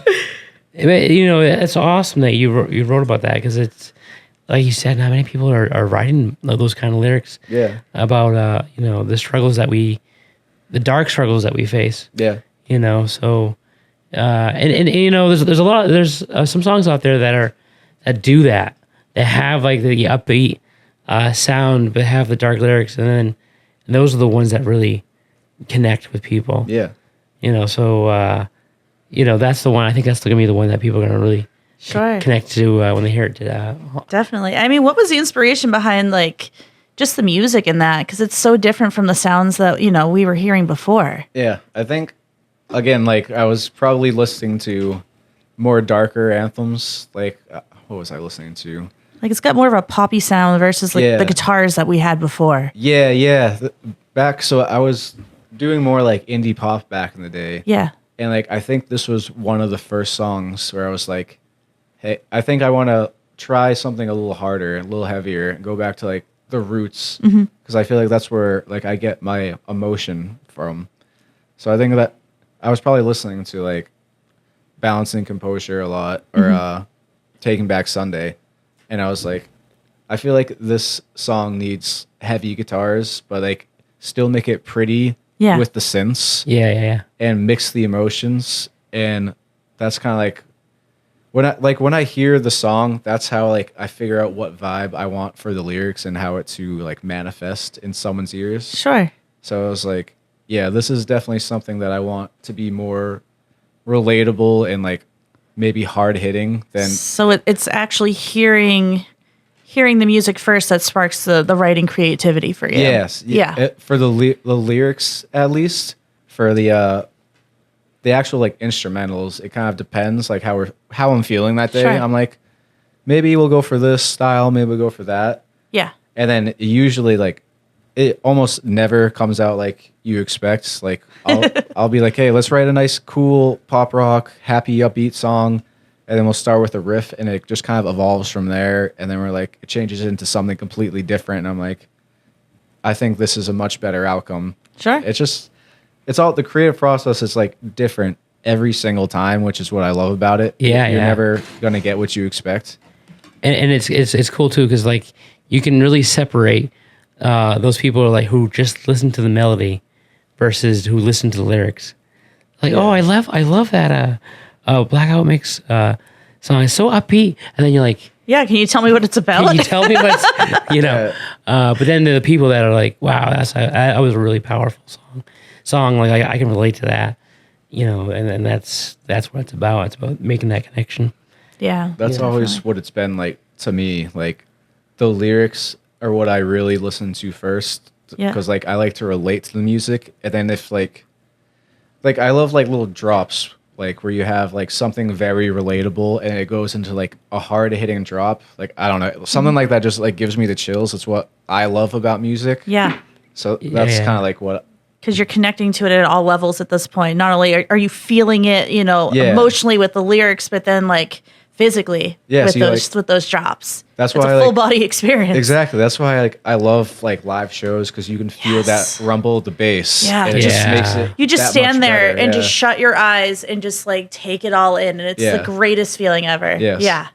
You know, it's awesome that you wrote about that, because it's like you said, not many people are writing those kind of lyrics. Yeah. About you know, the struggles that the dark struggles that we face. Yeah. You know, so and you know, there's some songs out there that do that have like the upbeat sound but have the dark lyrics, and those are the ones that really connect with people. Yeah. You know, so you know, that's the one. I think that's gonna be the one that people are gonna really Sure. connect to when they hear it. Definitely. I mean, what was the inspiration behind like just the music in that? Because it's so different from the sounds that, you know, we were hearing before. Yeah. I think, again, like I was probably listening to more darker anthems. Like, what was I listening to? Like it's got more of a poppy sound versus like Yeah. the guitars that we had before. Yeah. So I was doing more like indie pop back in the day. Yeah. And like, I think this was one of the first songs where I was like, hey, I think I want to try something a little harder, a little heavier, and go back to like the roots, because I feel like that's where like I get my emotion from. So I think that I was probably listening to like Balancing Composure a lot, or Taking Back Sunday, and I was like, I feel like this song needs heavy guitars, but like still make it pretty Yeah. with the synths. Yeah. And mix the emotions, and that's kind of like when I hear the song, that's how like I figure out what vibe I want for the lyrics and how it to like manifest in someone's ears. Sure. So I was like, yeah, this is definitely something that I want to be more relatable and like maybe hard hitting than So it's actually hearing the music first that sparks the writing creativity for you. yes, Yeah. for the lyrics at least, for the the actual like instrumentals, it kind of depends like how I'm feeling that day. Sure. I'm like, maybe we'll go for this style, maybe we'll go for that. Yeah. And then usually like it almost never comes out like you expect. Like I'll be like, hey, let's write a nice, cool pop rock, happy, upbeat song, and then we'll start with a riff, and it just kind of evolves from there. And then we're like, it changes into something completely different. And I'm like, I think this is a much better outcome. Sure. It's all the creative process is like different every single time, which is what I love about it. Yeah, you're yeah. never gonna get what you expect. And it's cool too because like you can really separate those people like who just listen to the melody versus who listen to the lyrics. Like, oh, I love that Blackout Mix song. It's so upbeat, and then you're like, Yeah. Can you tell me what it's about? can you tell me what's but then the people that are like, wow, that was a really powerful song. Like I can relate to that, and that's what it's about. It's about making that connection. Yeah. That's Yeah, always definitely. what it's been like to me. Like the lyrics are what I really listen to first. Yeah. Because like I like to relate to the music, and then if like I love like little drops, like where you have like something very relatable and it goes into like a hard hitting drop. Like I don't know, something like that just like gives me the chills. It's what I love about music. Yeah. So that's Yeah. kind of like what. Because you're connecting to it at all levels at this point. Not only are you feeling it, Yeah. emotionally with the lyrics, but then like physically Yeah, with so you, with those drops. That's it's why a I full like- body experience. Exactly. That's why I love like live shows because you can feel Yes. that rumble of the bass. Yeah. And it just Yeah. makes it. You just that stand much there better, and yeah. just shut your eyes and just like take it all in, and it's Yeah. the greatest feeling ever. Yes. Yeah,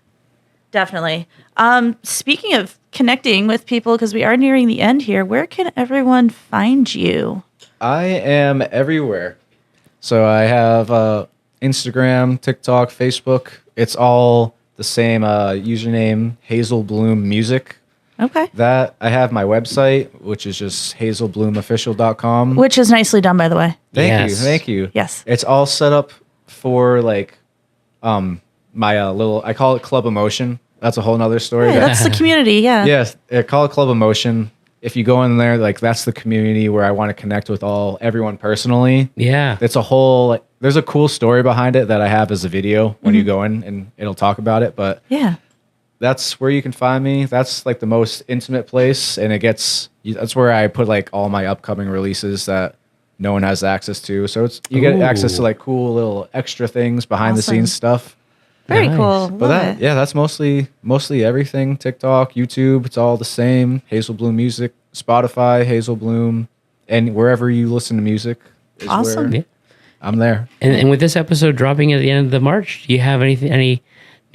definitely. Speaking of connecting with people, because we are nearing the end here, where can everyone find you? I am everywhere. So I have Instagram, TikTok, Facebook. It's all the same username, Hazel Bloom Music. Okay. That I have my website, which is just hazelbloomofficial.com. Which is nicely done, by the way. Thank you. Yes. It's all set up for like my little, I call it Club Emotion. That's a whole nother story. Yeah, that's the community. Yeah. Yes, I call it Club Emotion. If you go in there, like that's the community where I want to connect with everyone personally. Yeah. It's a whole like, there's a cool story behind it that I have as a video when you go in and it'll talk about it. But Yeah. that's where you can find me. That's like the most intimate place, and that's where I put like all my upcoming releases that no one has access to. So you get access to Ooh. like cool little extra things, behind the Awesome. scenes stuff. Very Nice. cool. But Love it. that's mostly everything. TikTok, YouTube, it's all the same. Hazel Bloom Music, Spotify, Hazel Bloom, and wherever you listen to music is Awesome. where Yeah. I'm there. And with this episode dropping at the end of the March, do you have any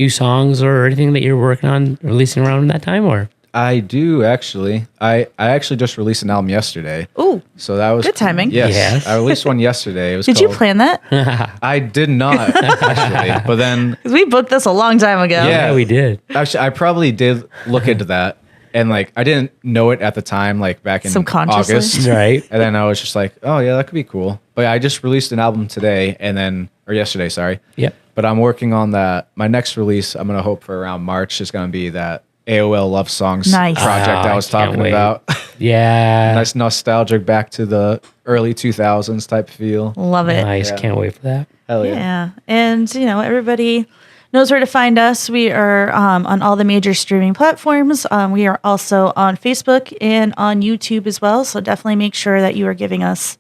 new songs or anything that you're working on releasing around that time, or? I do actually. I actually just released an album yesterday. Ooh. So that was Good timing. Yes, Yes. I released one yesterday. It was Did you called- plan that? I did not actually, but then Because we booked this a long time ago. Yeah. We did. actually I probably did look into that, and like I didn't know it at the time, like back in Subconsciously. August, Right. And then I was just like, oh yeah, that could be cool. But I just released an album today, or yesterday, sorry. Yep. But I'm working on that. My next release, I'm gonna hope for around March, is gonna be that AOL Love Songs Nice. project Ah, I was I can't talking wait. about. Yeah. Nice nostalgic back to the early 2000s type feel. Love it. Nice. Yeah. Can't wait for that. Hell yeah. Yeah. And, everybody knows where to find us. We are on all the major streaming platforms. We are also on Facebook and on YouTube as well. So definitely make sure that you are giving us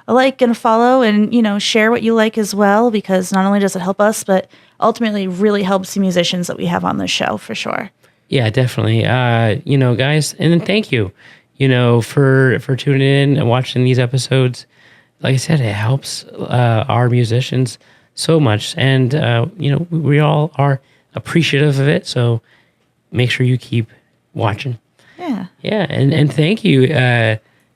a like and a follow, and, share what you like as well, because not only does it help us, but ultimately really helps the musicians that we have on the show for sure. Yeah, definitely. Guys, and then thank you, for tuning in and watching these episodes. Like I said, it helps our musicians so much, and we all are appreciative of it. So make sure you keep watching. Yeah. Yeah, and thank you,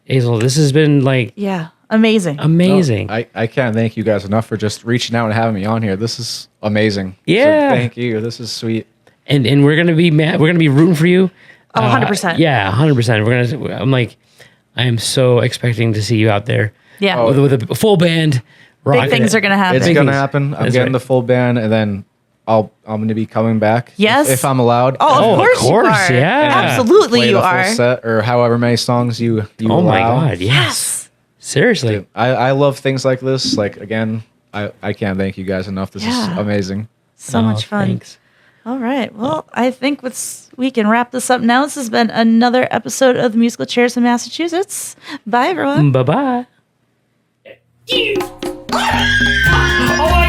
Hazel. This has been like Yeah. Amazing. amazing. I can't thank you guys enough for just reaching out and having me on here. This is amazing. Yeah. So thank you. This is sweet. And we're gonna be mad. We're gonna be rooting for you. Oh, 100%. Yeah, 100%. I am so expecting to see you out there. Yeah. with a full band. Big things are going to happen. It's Big gonna things. happen. I'm That's getting right. the full band, and then I'm gonna be coming back. Yes. if I'm allowed. Oh, of of course, course, you are. yeah. Absolutely, Play you the full are. set or however many songs you Oh my allow. God! Yes. Seriously. I love things like this. Like again, I can't thank you guys enough. This is Yeah. amazing. So much fun. Thanks. All right. Well, I think we can wrap this up now. This has been another episode of the Musical Chairs in Massachusetts. Bye, everyone. Bye bye. Oh my